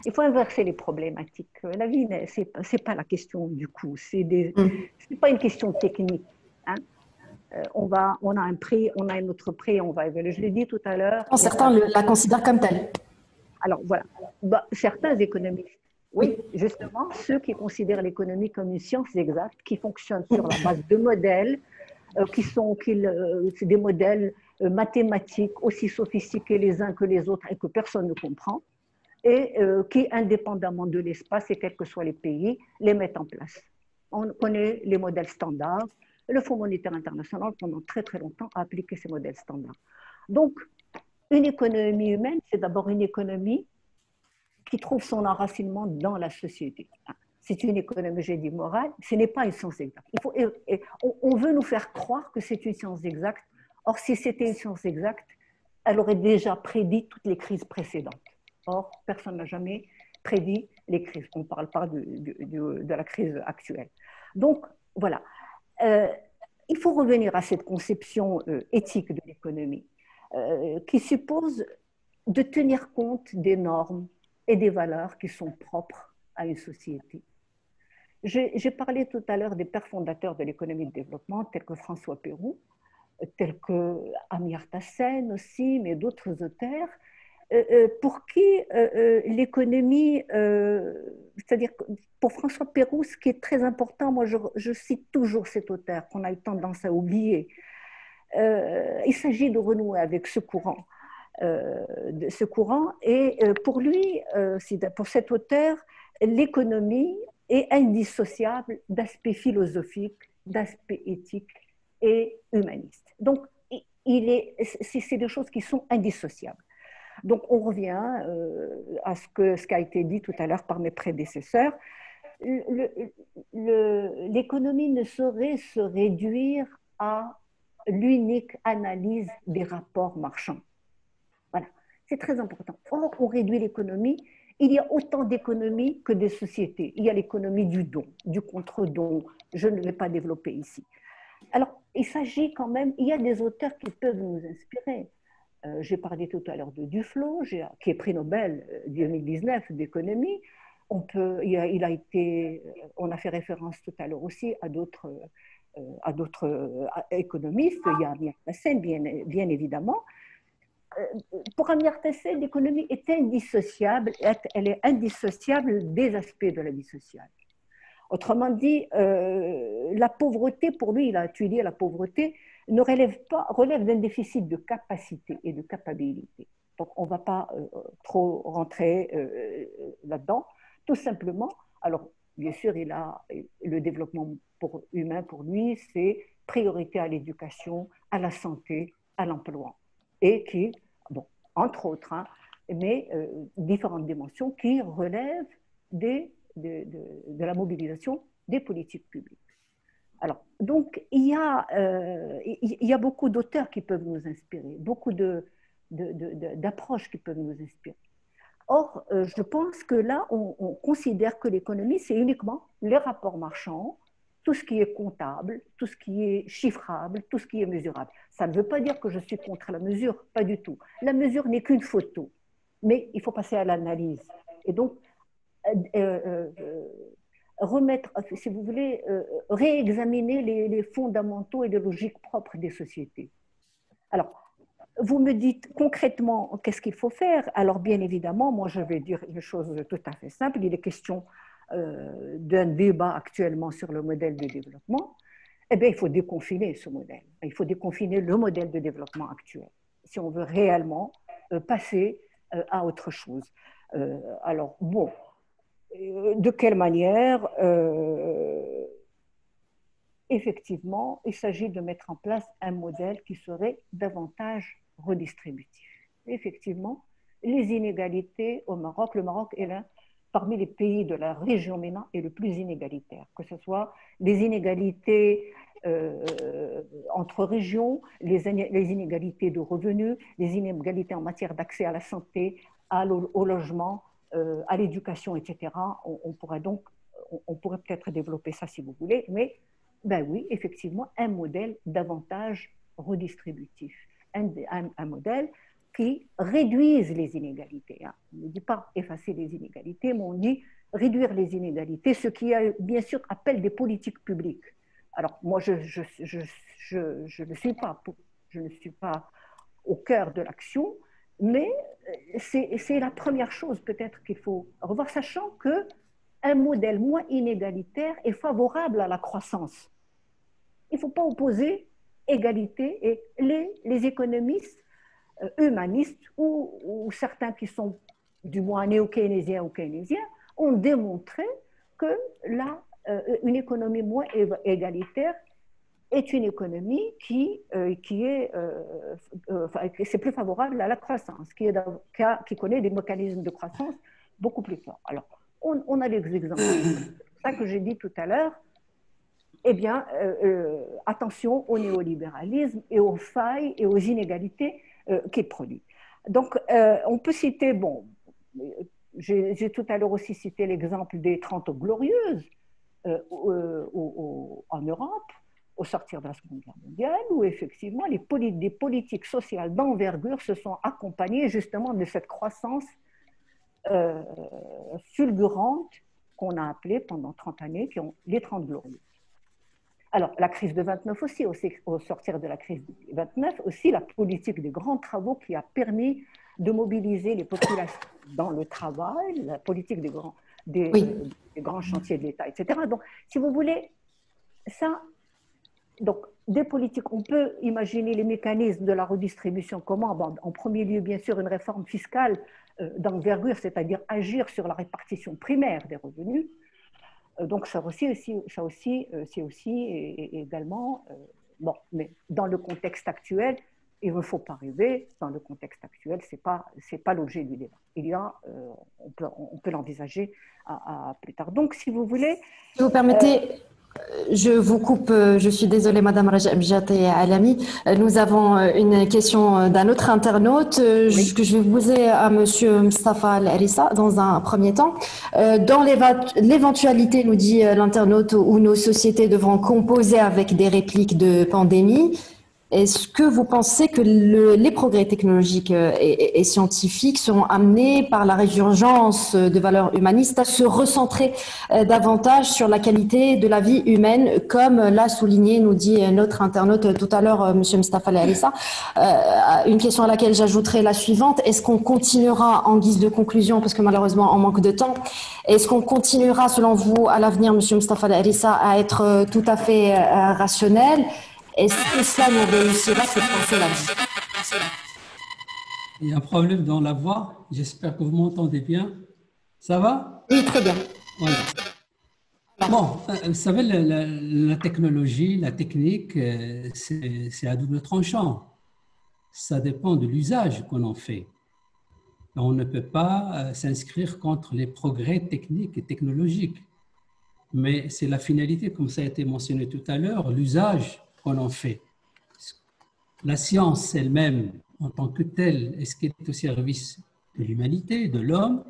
Il faut inverser les problématiques. La vie, c'est pas la question du coût, c'est pas une question technique. Hein. On a un prix, on a un autre prix, on va évaluer. Je l'ai dit tout à l'heure. Certains la considèrent comme telle. Alors voilà, certains économistes, oui, justement, ceux qui considèrent l'économie comme une science exacte, qui fonctionne sur la base de modèles, c'est des modèles mathématiques aussi sophistiqués les uns que les autres et que personne ne comprend, et qui, indépendamment de l'espace et quels que soient les pays, les mettent en place. On connaît les modèles standards. Le Fonds monétaire international, pendant très très longtemps, a appliqué ces modèles standards. Donc, une économie humaine, c'est d'abord une économie qui trouve son enracinement dans la société. C'est une économie, j'ai dit, morale, ce n'est pas une science exacte. On veut nous faire croire que c'est une science exacte. Or, si c'était une science exacte, elle aurait déjà prédit toutes les crises précédentes. Or, personne n'a jamais prédit les crises. On ne parle pas de la crise actuelle. Donc, voilà. Il faut revenir à cette conception éthique de l'économie qui suppose de tenir compte des normes et des valeurs qui sont propres à une société. J'ai parlé tout à l'heure des pères fondateurs de l'économie de développement, tels que François Pérou, tels que Amartya Sen aussi, mais d'autres auteurs, pour qui l'économie, c'est-à-dire pour François Pérou, ce qui est très important, moi je cite toujours cet auteur qu'on a eu tendance à oublier. Il s'agit de renouer avec ce courant. Et pour lui, pour cet auteur, l'économie est indissociable d'aspects philosophiques, d'aspects éthiques et humanistes. Donc, c'est des choses qui sont indissociables. Donc, on revient à ce qui a été dit tout à l'heure par mes prédécesseurs. L'économie ne saurait se réduire à l'unique analyse des rapports marchands. Voilà, c'est très important. Or, on réduit l'économie. Il y a autant d'économies que de sociétés. Il y a l'économie du don, du contre-don. Je ne vais pas développer ici. Alors, il s'agit quand même, il y a des auteurs qui peuvent nous inspirer. J'ai parlé tout à l'heure de Duflo, qui est prix Nobel 2019 d'économie. On a fait référence tout à l'heure aussi à d'autres économistes. Il y a Amartya Sen, bien évidemment. Pour Amartya Sen, l'économie est indissociable, elle est indissociable des aspects de la vie sociale. Autrement dit, la pauvreté, pour lui, il a étudié la pauvreté, relève d'un déficit de capacité et de capacité. Donc, on ne va pas trop rentrer là-dedans. Tout simplement, alors, bien sûr, le développement humain, pour lui, c'est priorité à l'éducation, à la santé, à l'emploi. Et qui, bon, entre autres, mais différentes dimensions qui relèvent de la mobilisation des politiques publiques. Alors, donc, il y a beaucoup d'auteurs qui peuvent nous inspirer, beaucoup d'approches qui peuvent nous inspirer. Or, je pense que là, on considère que l'économie, c'est uniquement les rapports marchands, tout ce qui est comptable, tout ce qui est chiffrable, tout ce qui est mesurable. Ça ne veut pas dire que je suis contre la mesure, pas du tout. La mesure n'est qu'une photo, mais il faut passer à l'analyse. Et donc, remettre, si vous voulez, réexaminer les fondamentaux et les logiques propres des sociétés. Alors, vous me dites concrètement qu'est-ce qu'il faut faire. Alors, bien évidemment, moi, je vais dire une chose tout à fait simple. Il est question d'un débat actuellement sur le modèle de développement. Eh bien, il faut déconfiner ce modèle. Il faut déconfiner le modèle de développement actuel si on veut réellement passer à autre chose. Alors, bon, de quelle manière effectivement, il s'agit de mettre en place un modèle qui serait davantage redistributif. Effectivement, les inégalités au Maroc, le Maroc est l'un parmi les pays de la région MENA est le plus inégalitaire, que ce soit les inégalités entre régions, les inégalités de revenus, les inégalités en matière d'accès à la santé, au logement, à l'éducation, etc. On pourrait peut-être développer ça si vous voulez, mais ben oui, effectivement, un modèle davantage redistributif, un modèle qui réduise les inégalités. Hein. On ne dit pas effacer les inégalités, mais on dit réduire les inégalités, ce qui, bien sûr, appelle des politiques publiques. Alors, moi, je ne suis pas au cœur de l'action, mais c'est la première chose peut-être qu'il faut revoir, sachant qu'un modèle moins inégalitaire est favorable à la croissance. Il ne faut pas opposer égalité et les économistes humanistes ou certains qui sont du moins néo-keynésiens ou keynésiens ont démontré que une économie moins égalitaire est une économie qui c'est plus favorable à la croissance, qui connaît des mécanismes de croissance beaucoup plus forts. Alors, on a des exemples. C'est ça que j'ai dit tout à l'heure. Eh bien, attention au néolibéralisme et aux failles et aux inégalités qu'il produit. Donc, on peut citer, bon, j'ai tout à l'heure aussi cité l'exemple des 30 glorieuses en Europe, au sortir de la Seconde Guerre mondiale, où effectivement des politiques sociales d'envergure se sont accompagnées justement de cette croissance fulgurante qu'on a appelée pendant 30 années les 30 glorieuses. Alors, la crise de 29 aussi, au sortir de la crise de 29, aussi la politique des grands travaux qui a permis de mobiliser les populations dans le travail, la politique des grands chantiers de l'État, etc. Donc, si vous voulez, ça, donc, des politiques, on peut imaginer les mécanismes de la redistribution. Comment? Bon, en premier lieu, bien sûr, une réforme fiscale d'envergure, c'est-à-dire agir sur la répartition primaire des revenus. Donc, c'est aussi également, bon, mais dans le contexte actuel, il ne faut pas rêver, dans le contexte actuel, ce n'est pas l'objet du débat. On peut l'envisager à plus tard. Donc, si vous voulez… Si vous permettez… Je vous coupe, je suis désolée, Madame Rajab Alami. Nous avons une question d'un autre internaute que je vais poser à Monsieur Mustafa Al-Harissa dans un premier temps. Dans l'éventualité, nous dit l'internaute, où nos sociétés devront composer avec des répliques de pandémie, est-ce que vous pensez que les progrès technologiques et scientifiques seront amenés par la résurgence de valeurs humanistes à se recentrer davantage sur la qualité de la vie humaine, comme l'a souligné, nous dit notre internaute tout à l'heure, M. Mustafa Al-Harissa. Une question à laquelle j'ajouterai la suivante. Est-ce qu'on continuera, en guise de conclusion, parce que malheureusement on manque de temps, est-ce qu'on continuera, selon vous, à l'avenir, M. Mustafa Al-Harissa, à être tout à fait rationnel? Est-ce que cela nous réussira cette pensée-là? Il y a un problème dans la voix. J'espère que vous m'entendez bien. Ça va? Oui, très bien. Voilà. Bon, vous savez, la technologie, la technique, c'est à double tranchant. Ça dépend de l'usage qu'on en fait. On ne peut pas s'inscrire contre les progrès techniques et technologiques. Mais c'est la finalité, comme ça a été mentionné tout à l'heure, l'usage qu'on en fait. La science elle-même, en tant que telle, est-ce qu'elle est au service de l'humanité, de l'homme,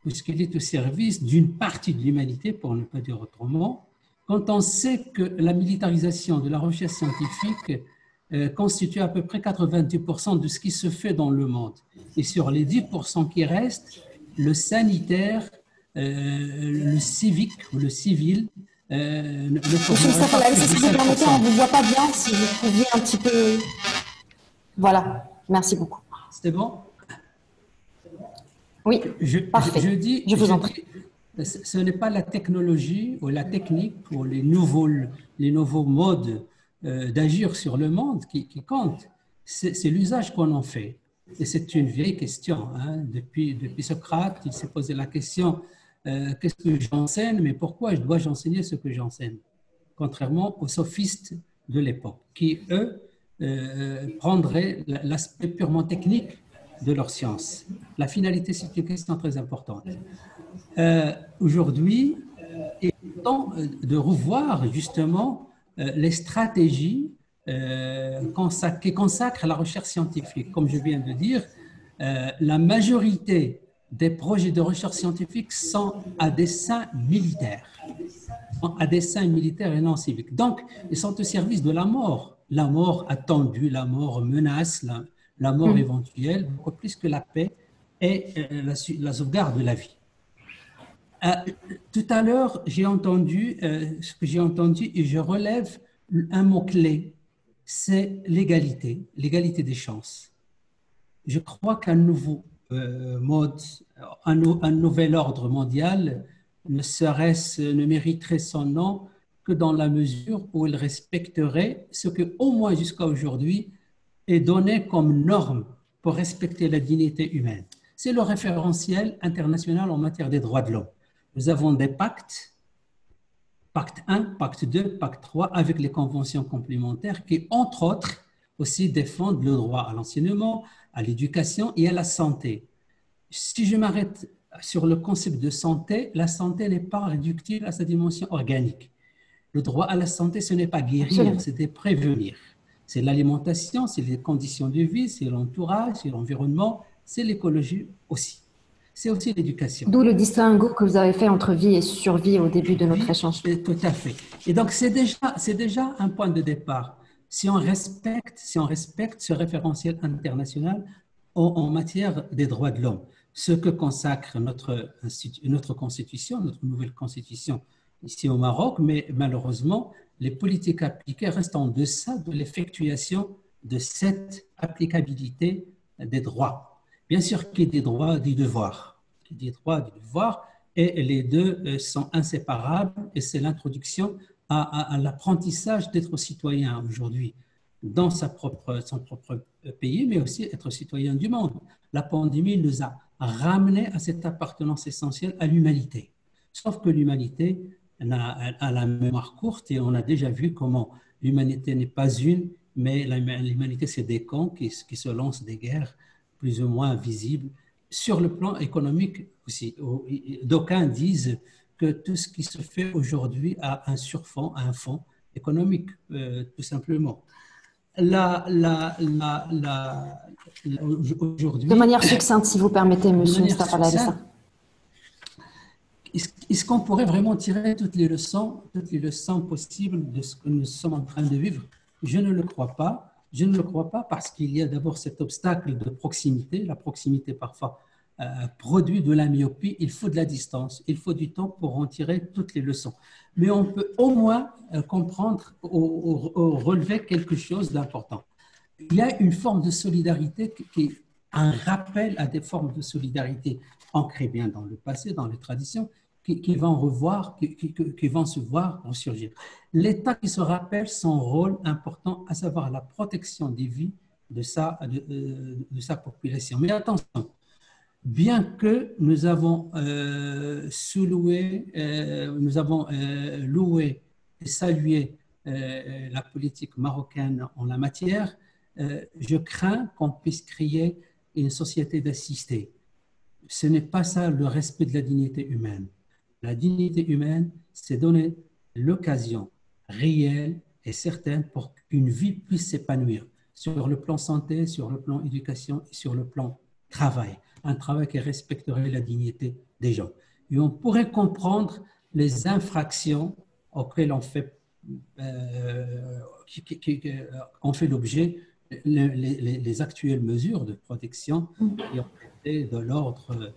ou est-ce qu'elle est au service d'une partie de l'humanité, pour ne pas dire autrement, quand on sait que la militarisation de la recherche scientifique constitue à peu près 90% de ce qui se fait dans le monde. Et sur les 10% qui restent, le sanitaire le civique ou le civil ne Monsieur formerait pas Salah, plus de si vous permettez, on 5%. ne vous voit pas bien, si vous pouviez un petit peu… Voilà, merci beaucoup. C'est bon? Oui, parfait. Je vous en prie. Ce n'est pas la technologie ou la technique ou les nouveaux modes d'agir sur le monde qui comptent, c'est l'usage qu'on en fait. Et c'est une vieille question. Hein. Depuis Socrate, il s'est posé la question qu'est-ce que j'enseigne, mais pourquoi dois-je enseigner ce que j'enseigne? Contrairement aux sophistes de l'époque, qui, eux, prendraient l'aspect purement technique de leur science. La finalité, c'est une question très importante. Aujourd'hui, il est temps de revoir justement les stratégies qui consacrent la recherche scientifique. Comme je viens de dire, la majorité des projets de recherche scientifique sont à dessein militaire. À dessein militaire et non civique. Donc, ils sont au service de la mort attendue, la mort menace, la mort éventuelle, beaucoup plus que la paix et la sauvegarde de la vie. Tout à l'heure, j'ai entendu ce que j'ai entendu et je relève un mot-clé, c'est l'égalité des chances. Je crois qu'un nouveau mode, un nouvel ordre mondial ne mériterait son nom que dans la mesure où il respecterait ce que, au moins jusqu'à aujourd'hui, est donné comme norme pour respecter la dignité humaine. C'est le référentiel international en matière des droits de l'homme. Nous avons des pactes, pacte 1, pacte 2, pacte 3, avec les conventions complémentaires qui, entre autres, aussi défendent le droit à l'enseignement, à l'éducation et à la santé. Si je m'arrête sur le concept de santé, la santé n'est pas réductible à sa dimension organique. Le droit à la santé, ce n'est pas guérir, c'est de prévenir. C'est l'alimentation, c'est les conditions de vie, c'est l'entourage, c'est l'environnement, c'est l'écologie aussi. C'est aussi l'éducation. D'où le distinguo que vous avez fait entre vie et survie au début de notre échange. Tout à fait. Et donc, c'est déjà un point de départ. Si on respecte ce référentiel international en matière des droits de l'homme, ce que consacre notre constitution, notre nouvelle constitution ici au Maroc, mais malheureusement, les politiques appliquées restent en deçà de l'effectuation de cette applicabilité des droits. Bien sûr qu'il y a des droits et des devoirs. Et les deux sont inséparables et c'est l'introduction à l'apprentissage d'être citoyen aujourd'hui dans son propre pays, mais aussi être citoyen du monde. La pandémie nous a ramené à cette appartenance essentielle à l'humanité. Sauf que l'humanité a la mémoire courte et on a déjà vu comment l'humanité n'est pas une, mais l'humanité c'est des camps qui se lancent des guerres plus ou moins visibles. Sur le plan économique aussi, d'aucuns disent que tout ce qui se fait aujourd'hui a un surfond, un fond économique, tout simplement. Aujourd'hui, de manière succincte, si vous permettez, monsieur Mustafa Larissa. Est-ce qu'on pourrait vraiment tirer toutes les leçons possibles de ce que nous sommes en train de vivre? Je ne le crois pas. Je ne le crois pas parce qu'il y a d'abord cet obstacle de proximité. La proximité parfois produit de la myopie. Il faut de la distance. Il faut du temps pour en tirer toutes les leçons. Mais on peut au moins comprendre ou relever quelque chose d'important. Il y a une forme de solidarité qui est un rappel à des formes de solidarité ancrées bien dans le passé, dans les traditions, qui vont se voir ressurgir. L'État qui se rappelle son rôle important, à savoir la protection des vies de sa population. Mais attention, bien que nous avons loué et salué la politique marocaine en la matière, je crains qu'on puisse créer une société d'assistés. Ce n'est pas ça le respect de la dignité humaine. La dignité humaine, c'est donner l'occasion réelle et certaine pour qu'une vie puisse s'épanouir sur le plan santé, sur le plan éducation et sur le plan travail. Un travail qui respecterait la dignité des gens. Et on pourrait comprendre les infractions auxquelles on fait l'objet les actuelles de protection qui ont été de l'ordre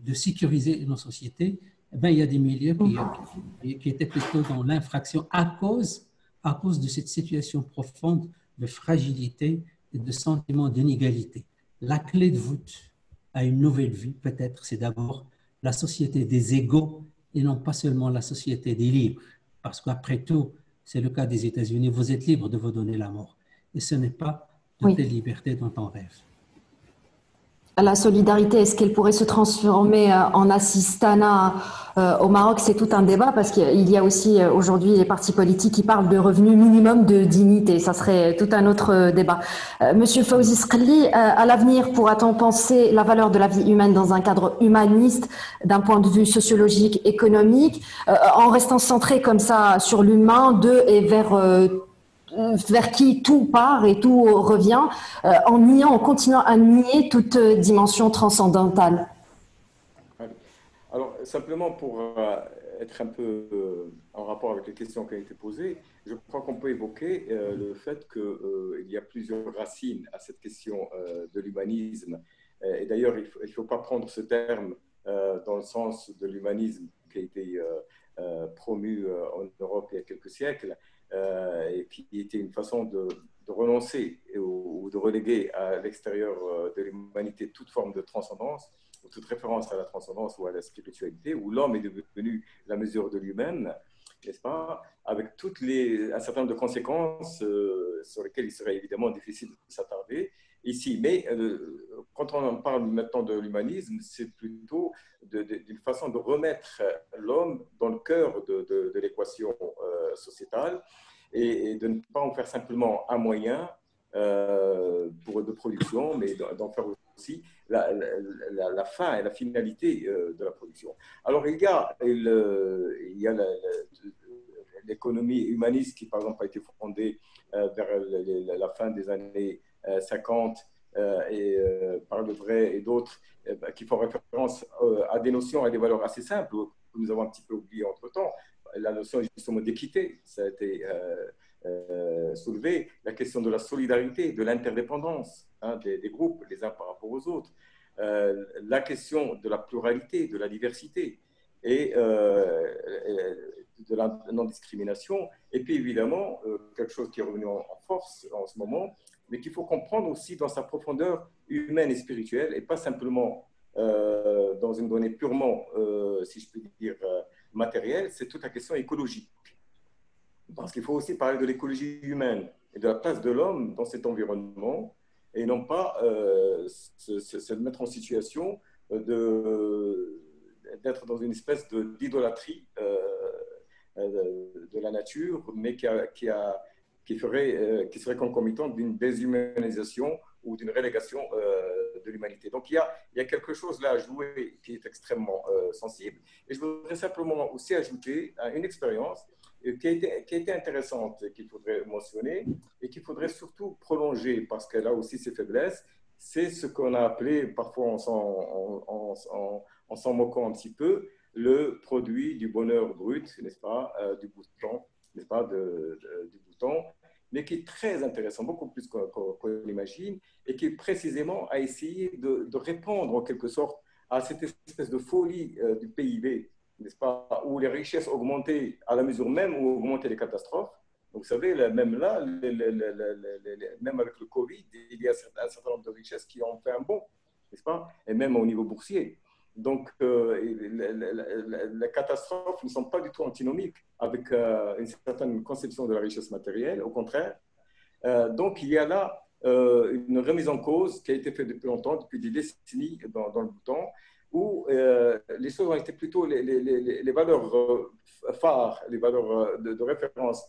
de sécuriser nos sociétés, eh bien, il y a des milieux qui étaient plutôt dans l'infraction à cause de cette situation profonde de fragilité et de sentiment d'inégalité. La clé de voûte à une nouvelle vie, peut-être, c'est d'abord la société des égaux et non pas seulement la société des libres. Parce qu'après tout, c'est le cas des États-Unis, vous êtes libre de vous donner la mort. Et ce n'est pas de telle liberté dont on rêve. La solidarité, est-ce qu'elle pourrait se transformer en assistanat au Maroc? C'est tout un débat parce qu'il y a aussi aujourd'hui les partis politiques qui parlent de revenu minimum de dignité. Ça serait tout un autre débat. Monsieur Fawzi Sqali, à l'avenir, pourra-t-on penser la valeur de la vie humaine dans un cadre humaniste, d'un point de vue sociologique, économique, en restant centré comme ça sur l'humain, et vers qui tout part et tout revient, en continuant à nier toute dimension transcendantale? Alors, simplement pour être un peu en rapport avec les questions qui ont été posées, je crois qu'on peut évoquer le fait qu'il y a plusieurs racines à cette question de l'humanisme. Et d'ailleurs, il ne faut pas prendre ce terme dans le sens de l'humanisme qui a été promu en Europe il y a quelques siècles, et qui était une façon de renoncer ou de reléguer à l'extérieur de l'humanité toute forme de transcendance, ou toute référence à la transcendance ou à la spiritualité, où l'homme est devenu la mesure de lui-même, n'est-ce pas, avec un certain nombre de conséquences sur lesquelles il serait évidemment difficile de s'attarder ici. Mais quand on parle maintenant de l'humanisme, c'est plutôt d'une façon de remettre l'homme dans le cœur de l'équation sociétale, et de ne pas en faire simplement un moyen de production, mais d'en faire aussi la fin et la finalité de la production. Alors, il y a l'économie humaniste qui, par exemple, a été fondée vers la fin des années 50 par Le Vrai et d'autres, qui font référence à des notions, à des valeurs assez simples que nous avons un petit peu oubliées entre-temps. La notion justement d'équité, ça a été soulevé, la question de la solidarité, de l'interdépendance des groupes les uns par rapport aux autres, la question de la pluralité, de la diversité et de la non-discrimination, et puis évidemment quelque chose qui est revenu en force en ce moment, mais qu'il faut comprendre aussi dans sa profondeur humaine et spirituelle, et pas simplement dans une donnée purement, si je peux dire, matérielle, c'est toute la question écologique. Parce qu'il faut aussi parler de l'écologie humaine et de la place de l'homme dans cet environnement, et non pas se mettre en situation d'être dans une espèce d'idolâtrie de la nature, mais qui serait concomitante d'une déshumanisation ou d'une relégation de l'humanité. Donc, il y a quelque chose là à jouer qui est extrêmement sensible. Et je voudrais simplement aussi ajouter une expérience qui a été intéressante, qu'il faudrait mentionner et qu'il faudrait surtout prolonger, parce qu'elle a aussi ses faiblesses. C'est ce qu'on a appelé, parfois en s'en moquant un petit peu, le produit du bonheur brut, n'est-ce pas, du bouton, n'est-ce pas, du bouton, mais qui est très intéressant, beaucoup plus qu'on l'imagine, et qui précisément a essayé de répondre en quelque sorte à cette espèce de folie du PIB, n'est-ce pas, où les richesses augmentaient à la mesure même où augmentaient les catastrophes. Donc, vous savez, même là, même avec le Covid, il y a un certain nombre de richesses qui ont fait un bond, n'est-ce pas, et même au niveau boursier. Donc, les catastrophes ne sont pas du tout antinomiques avec une certaine conception de la richesse matérielle, au contraire. Donc, il y a là une remise en cause qui a été faite depuis longtemps, depuis des décennies dans le bouton, où les choses ont été plutôt les valeurs phares, les valeurs de référence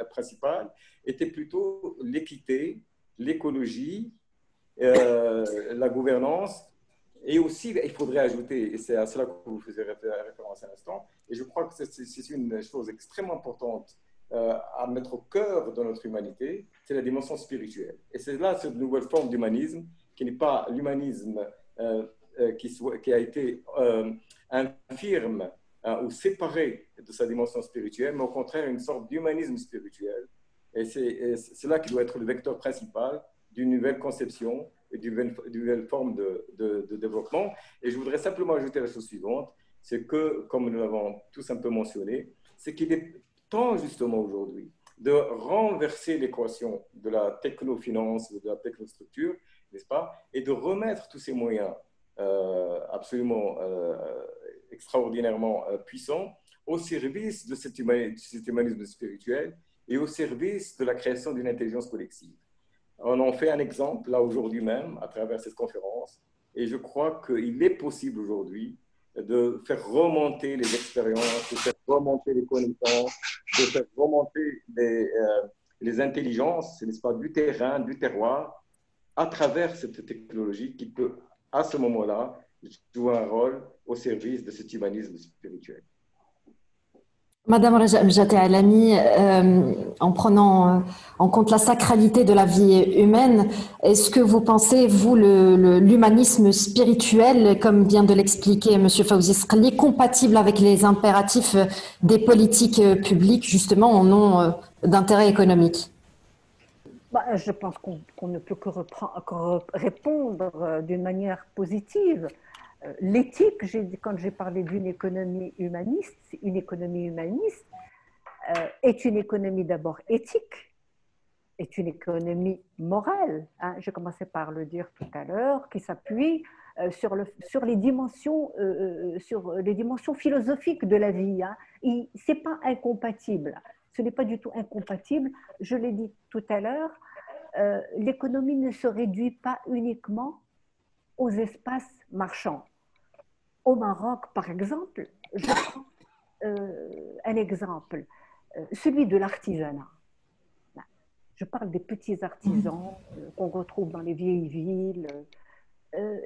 principales, étaient plutôt l'équité, l'écologie, la gouvernance. Et aussi, il faudrait ajouter, et c'est à cela que vous faisiez référence à l'instant, et je crois que c'est une chose extrêmement importante à mettre au cœur de notre humanité, c'est la dimension spirituelle. Et c'est là cette nouvelle forme d'humanisme, qui n'est pas l'humanisme qui a été infirme ou séparé de sa dimension spirituelle, mais au contraire une sorte d'humanisme spirituel. Et c'est là qui doit être le vecteur principal d'une nouvelle conception d'une nouvelle forme de développement. Et je voudrais simplement ajouter la chose suivante, c'est que, comme nous l'avons tous un peu mentionné, c'est qu'il est temps justement aujourd'hui de renverser l'équation de la technofinance, de la technostructure, n'est-ce pas, et de remettre tous ces moyens absolument extraordinairement puissants au service de cet humanisme spirituel et au service de la création d'une intelligence collective. On en fait un exemple là aujourd'hui même à travers cette conférence et je crois qu'il est possible aujourd'hui de faire remonter les expériences, de faire remonter les connaissances, de faire remonter les intelligences, n'est-ce pas, du terrain, du terroir, à travers cette technologie qui peut, à ce moment-là, jouer un rôle au service de cet humanisme spirituel. Madame Mjateh Alami, en prenant en compte la sacralité de la vie humaine, est-ce que vous pensez, vous, l'humanisme spirituel, comme vient de l'expliquer M. Fawzi Sqali, compatible avec les impératifs des politiques publiques, justement, en nom d'intérêt économique? Je pense qu'on ne peut que répondre d'une manière positive. L'éthique, quand j'ai parlé d'une économie humaniste est une économie d'abord éthique, est une économie morale, hein, j'ai commencé par le dire tout à l'heure, qui s'appuie sur les dimensions philosophiques de la vie. Hein. Ce n'est pas incompatible, ce n'est pas du tout incompatible. Je l'ai dit tout à l'heure, l'économie ne se réduit pas uniquement aux espaces marchands. Au Maroc, par exemple, je prends un exemple, celui de l'artisanat. Je parle des petits artisans qu'on retrouve dans les vieilles villes.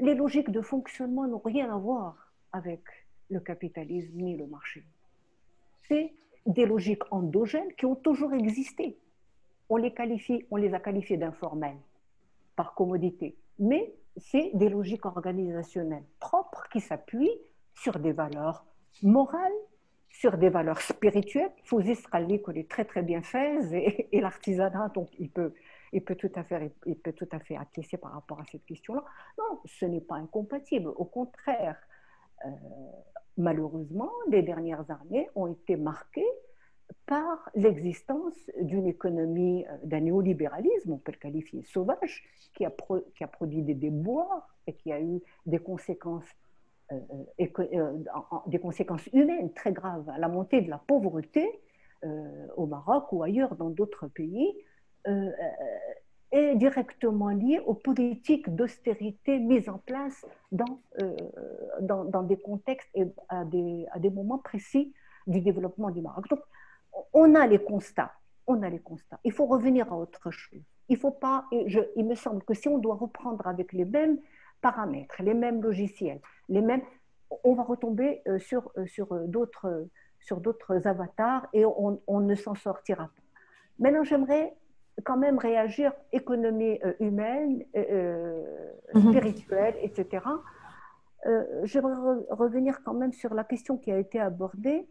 Les logiques de fonctionnement n'ont rien à voir avec le capitalisme ni le marché. C'est des logiques endogènes qui ont toujours existé. On les a qualifiées d'informelles, par commodité. Mais c'est des logiques organisationnelles propres qui s'appuient sur des valeurs morales, sur des valeurs spirituelles. Fawzi Sqali connaît très très bien Fès et l'artisanat, donc il peut tout à fait acquiescer par rapport à cette question-là. Non, ce n'est pas incompatible. Au contraire, malheureusement, les dernières années ont été marquées par l'existence d'une économie, d'un néolibéralisme, on peut le qualifier sauvage, qui a produit des déboires et qui a eu des conséquences humaines très graves. La montée de la pauvreté au Maroc ou ailleurs dans d'autres pays est directement liée aux politiques d'austérité mises en place dans des contextes et à des moments précis du développement du Maroc. Donc, on a les constats. Il faut revenir à autre chose. Il me semble que si on doit reprendre avec les mêmes paramètres, les mêmes logiciels, on va retomber sur d'autres avatars et on ne s'en sortira pas. Maintenant, j'aimerais quand même réagir économie humaine, spirituelle, etc. J'aimerais revenir quand même sur la question qui a été abordée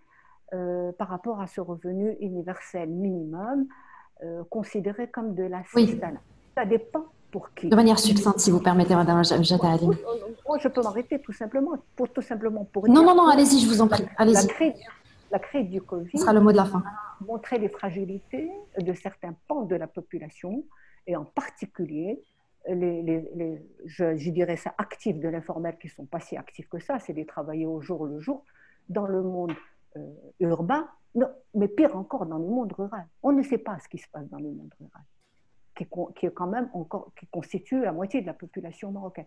par rapport à ce revenu universel minimum considéré comme de l'assistanat. Ça dépend pour qui. De manière succincte, si vous permettez, Madame Mjateh Alami. Moi, je peux m'arrêter tout simplement pour dire. Non, allez-y, je vous en prie. Allez-y. La crise du Covid Ce sera le mot de la fin. A montré les fragilités de certains pans de la population et en particulier je dirais ça, actifs de l'informel qui ne sont pas si actifs que ça, c'est des travailleurs au jour le jour dans le monde urbain, non, mais pire encore dans le monde rural. On ne sait pas ce qui se passe dans le monde rural, qui est quand même qui constitue la moitié de la population marocaine.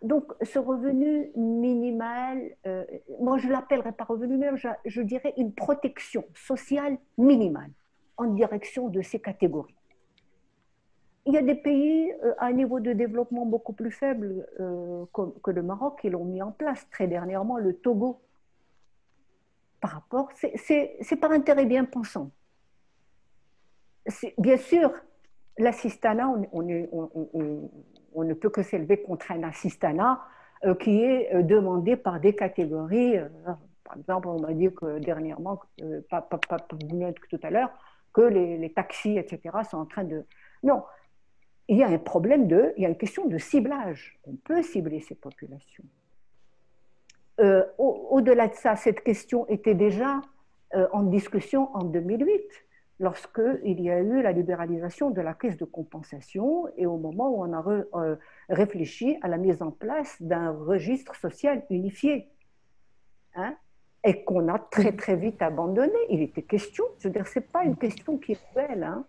Donc, ce revenu minimal, moi je ne l'appellerais pas revenu minimal, je dirais une protection sociale minimale en direction de ces catégories. Il y a des pays à un niveau de développement beaucoup plus faible que le Maroc qui l'ont mis en place très dernièrement, le Togo. Par rapport, c'est par intérêt bien pensant. Bien sûr, l'assistanat, on ne peut que s'élever contre un assistanat qui est demandé par des catégories. Par exemple, on m'a dit que dernièrement, pas tout à l'heure, que les taxis, etc., sont en train de... Non, il y a un il y a une question de ciblage. On peut cibler ces populations. Au-delà de ça, cette question était déjà en discussion en 2008, lorsqu'il y a eu la libéralisation de la caisse de compensation et au moment où on a réfléchi à la mise en place d'un registre social unifié, hein, et qu'on a très très vite abandonné. Il était question, je veux dire, ce n'est pas une question qui est nouvelle, hein.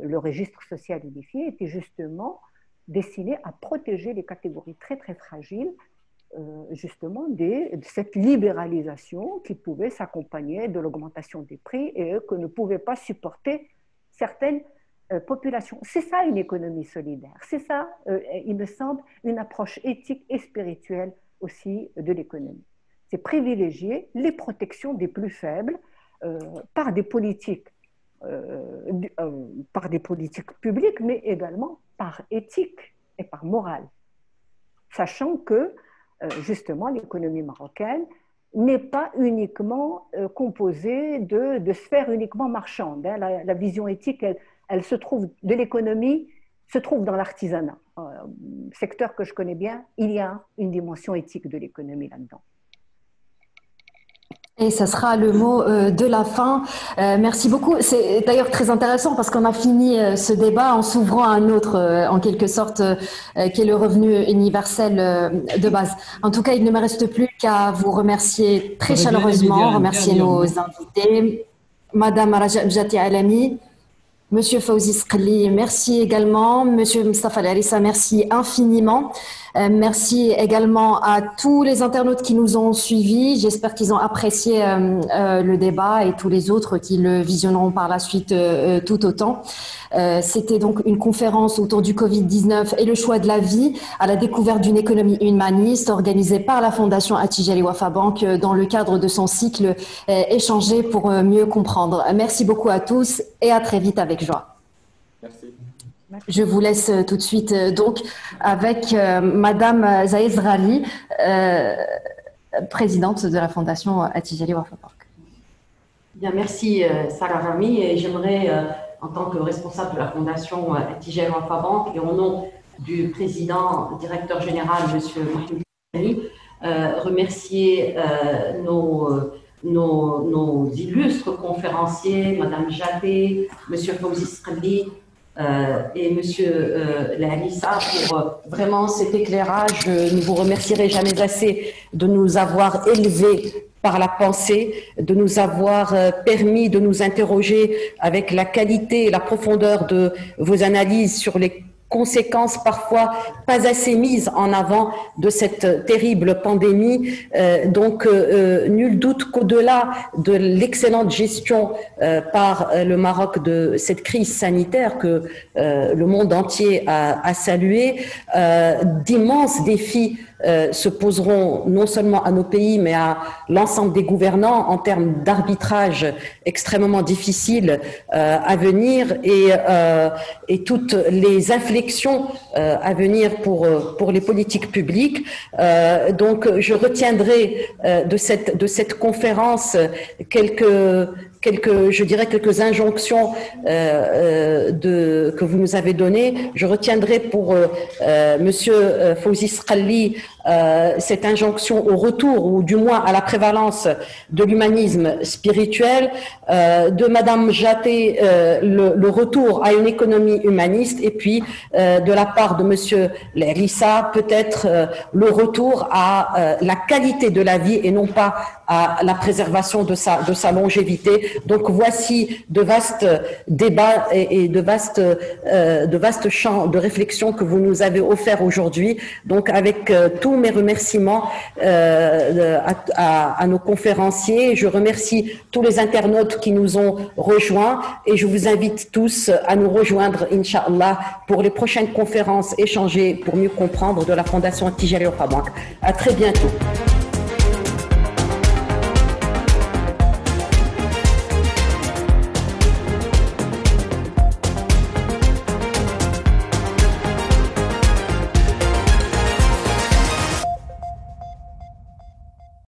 Le registre social unifié était justement destiné à protéger les catégories très très fragiles, justement de cette libéralisation qui pouvait s'accompagner de l'augmentation des prix et que ne pouvaient pas supporter certaines populations. C'est ça une économie solidaire, c'est ça, il me semble, une approche éthique et spirituelle aussi de l'économie. C'est privilégier les protections des plus faibles par des politiques publiques, mais également par éthique et par morale, sachant que justement l'économie marocaine n'est pas uniquement composée de sphères uniquement marchandes. Hein. La vision éthique, elle se trouve de l'économie, se trouve dans l'artisanat. Secteur que je connais bien, il y a une dimension éthique de l'économie là-dedans. Et ça sera le mot de la fin. Merci beaucoup. C'est d'ailleurs très intéressant parce qu'on a fini ce débat en s'ouvrant à un autre, en quelque sorte, qui est le revenu universel de base. En tout cas, il ne me reste plus qu'à vous remercier très chaleureusement, remercier nos invités, Madame Raja Bjati Alami, Monsieur Fawzi Sqli, merci également. Monsieur Mustafa Larissa, merci infiniment. Merci également à tous les internautes qui nous ont suivis. J'espère qu'ils ont apprécié le débat et tous les autres qui le visionneront par la suite tout autant. C'était donc une conférence autour du Covid-19 et le choix de la vie à la découverte d'une économie humaniste organisée par la Fondation Attijari Wafa Bank dans le cadre de son cycle Échanger pour mieux comprendre. Merci beaucoup à tous et à très vite avec joie. Merci. Je vous laisse tout de suite donc avec Madame Zaïd Rali, présidente de la Fondation Attijari Wafa Bank. Bien, merci Sarah Rami, et j'aimerais, en tant que responsable de la Fondation Attijari Wafa Bank et au nom du président, directeur général, Monsieur Mohamed Ali, remercier nos illustres conférenciers, Madame Jaté, Monsieur Fawzi Sqli, et Monsieur Larissa pour vraiment cet éclairage. Je ne vous remercierai jamais assez de nous avoir élevés par la pensée, de nous avoir permis de nous interroger avec la qualité et la profondeur de vos analyses sur les conséquences parfois pas assez mises en avant de cette terrible pandémie. Donc, nul doute qu'au-delà de l'excellente gestion par le Maroc de cette crise sanitaire que le monde entier a salué, d'immenses défis se poseront non seulement à nos pays, mais à l'ensemble des gouvernants en termes d'arbitrage extrêmement difficile à venir et toutes les inflexions à venir pour les politiques publiques. Donc, je retiendrai de cette conférence quelques injonctions que vous nous avez données. Je retiendrai pour Monsieur Fawzi Sqli cette injonction au retour, ou du moins à la prévalence de l'humanisme spirituel, de Madame Jaté le retour à une économie humaniste, et puis de la part de Monsieur Larissa peut-être le retour à la qualité de la vie et non pas à la préservation de sa longévité. Donc voici de vastes débats et de vastes champs de réflexion que vous nous avez offerts aujourd'hui. Donc avec tous mes remerciements à nos conférenciers, je remercie tous les internautes qui nous ont rejoints et je vous invite tous à nous rejoindre, Inch'Allah, pour les prochaines conférences échangées pour mieux comprendre de la Fondation Attijari Wafa Bank. À très bientôt.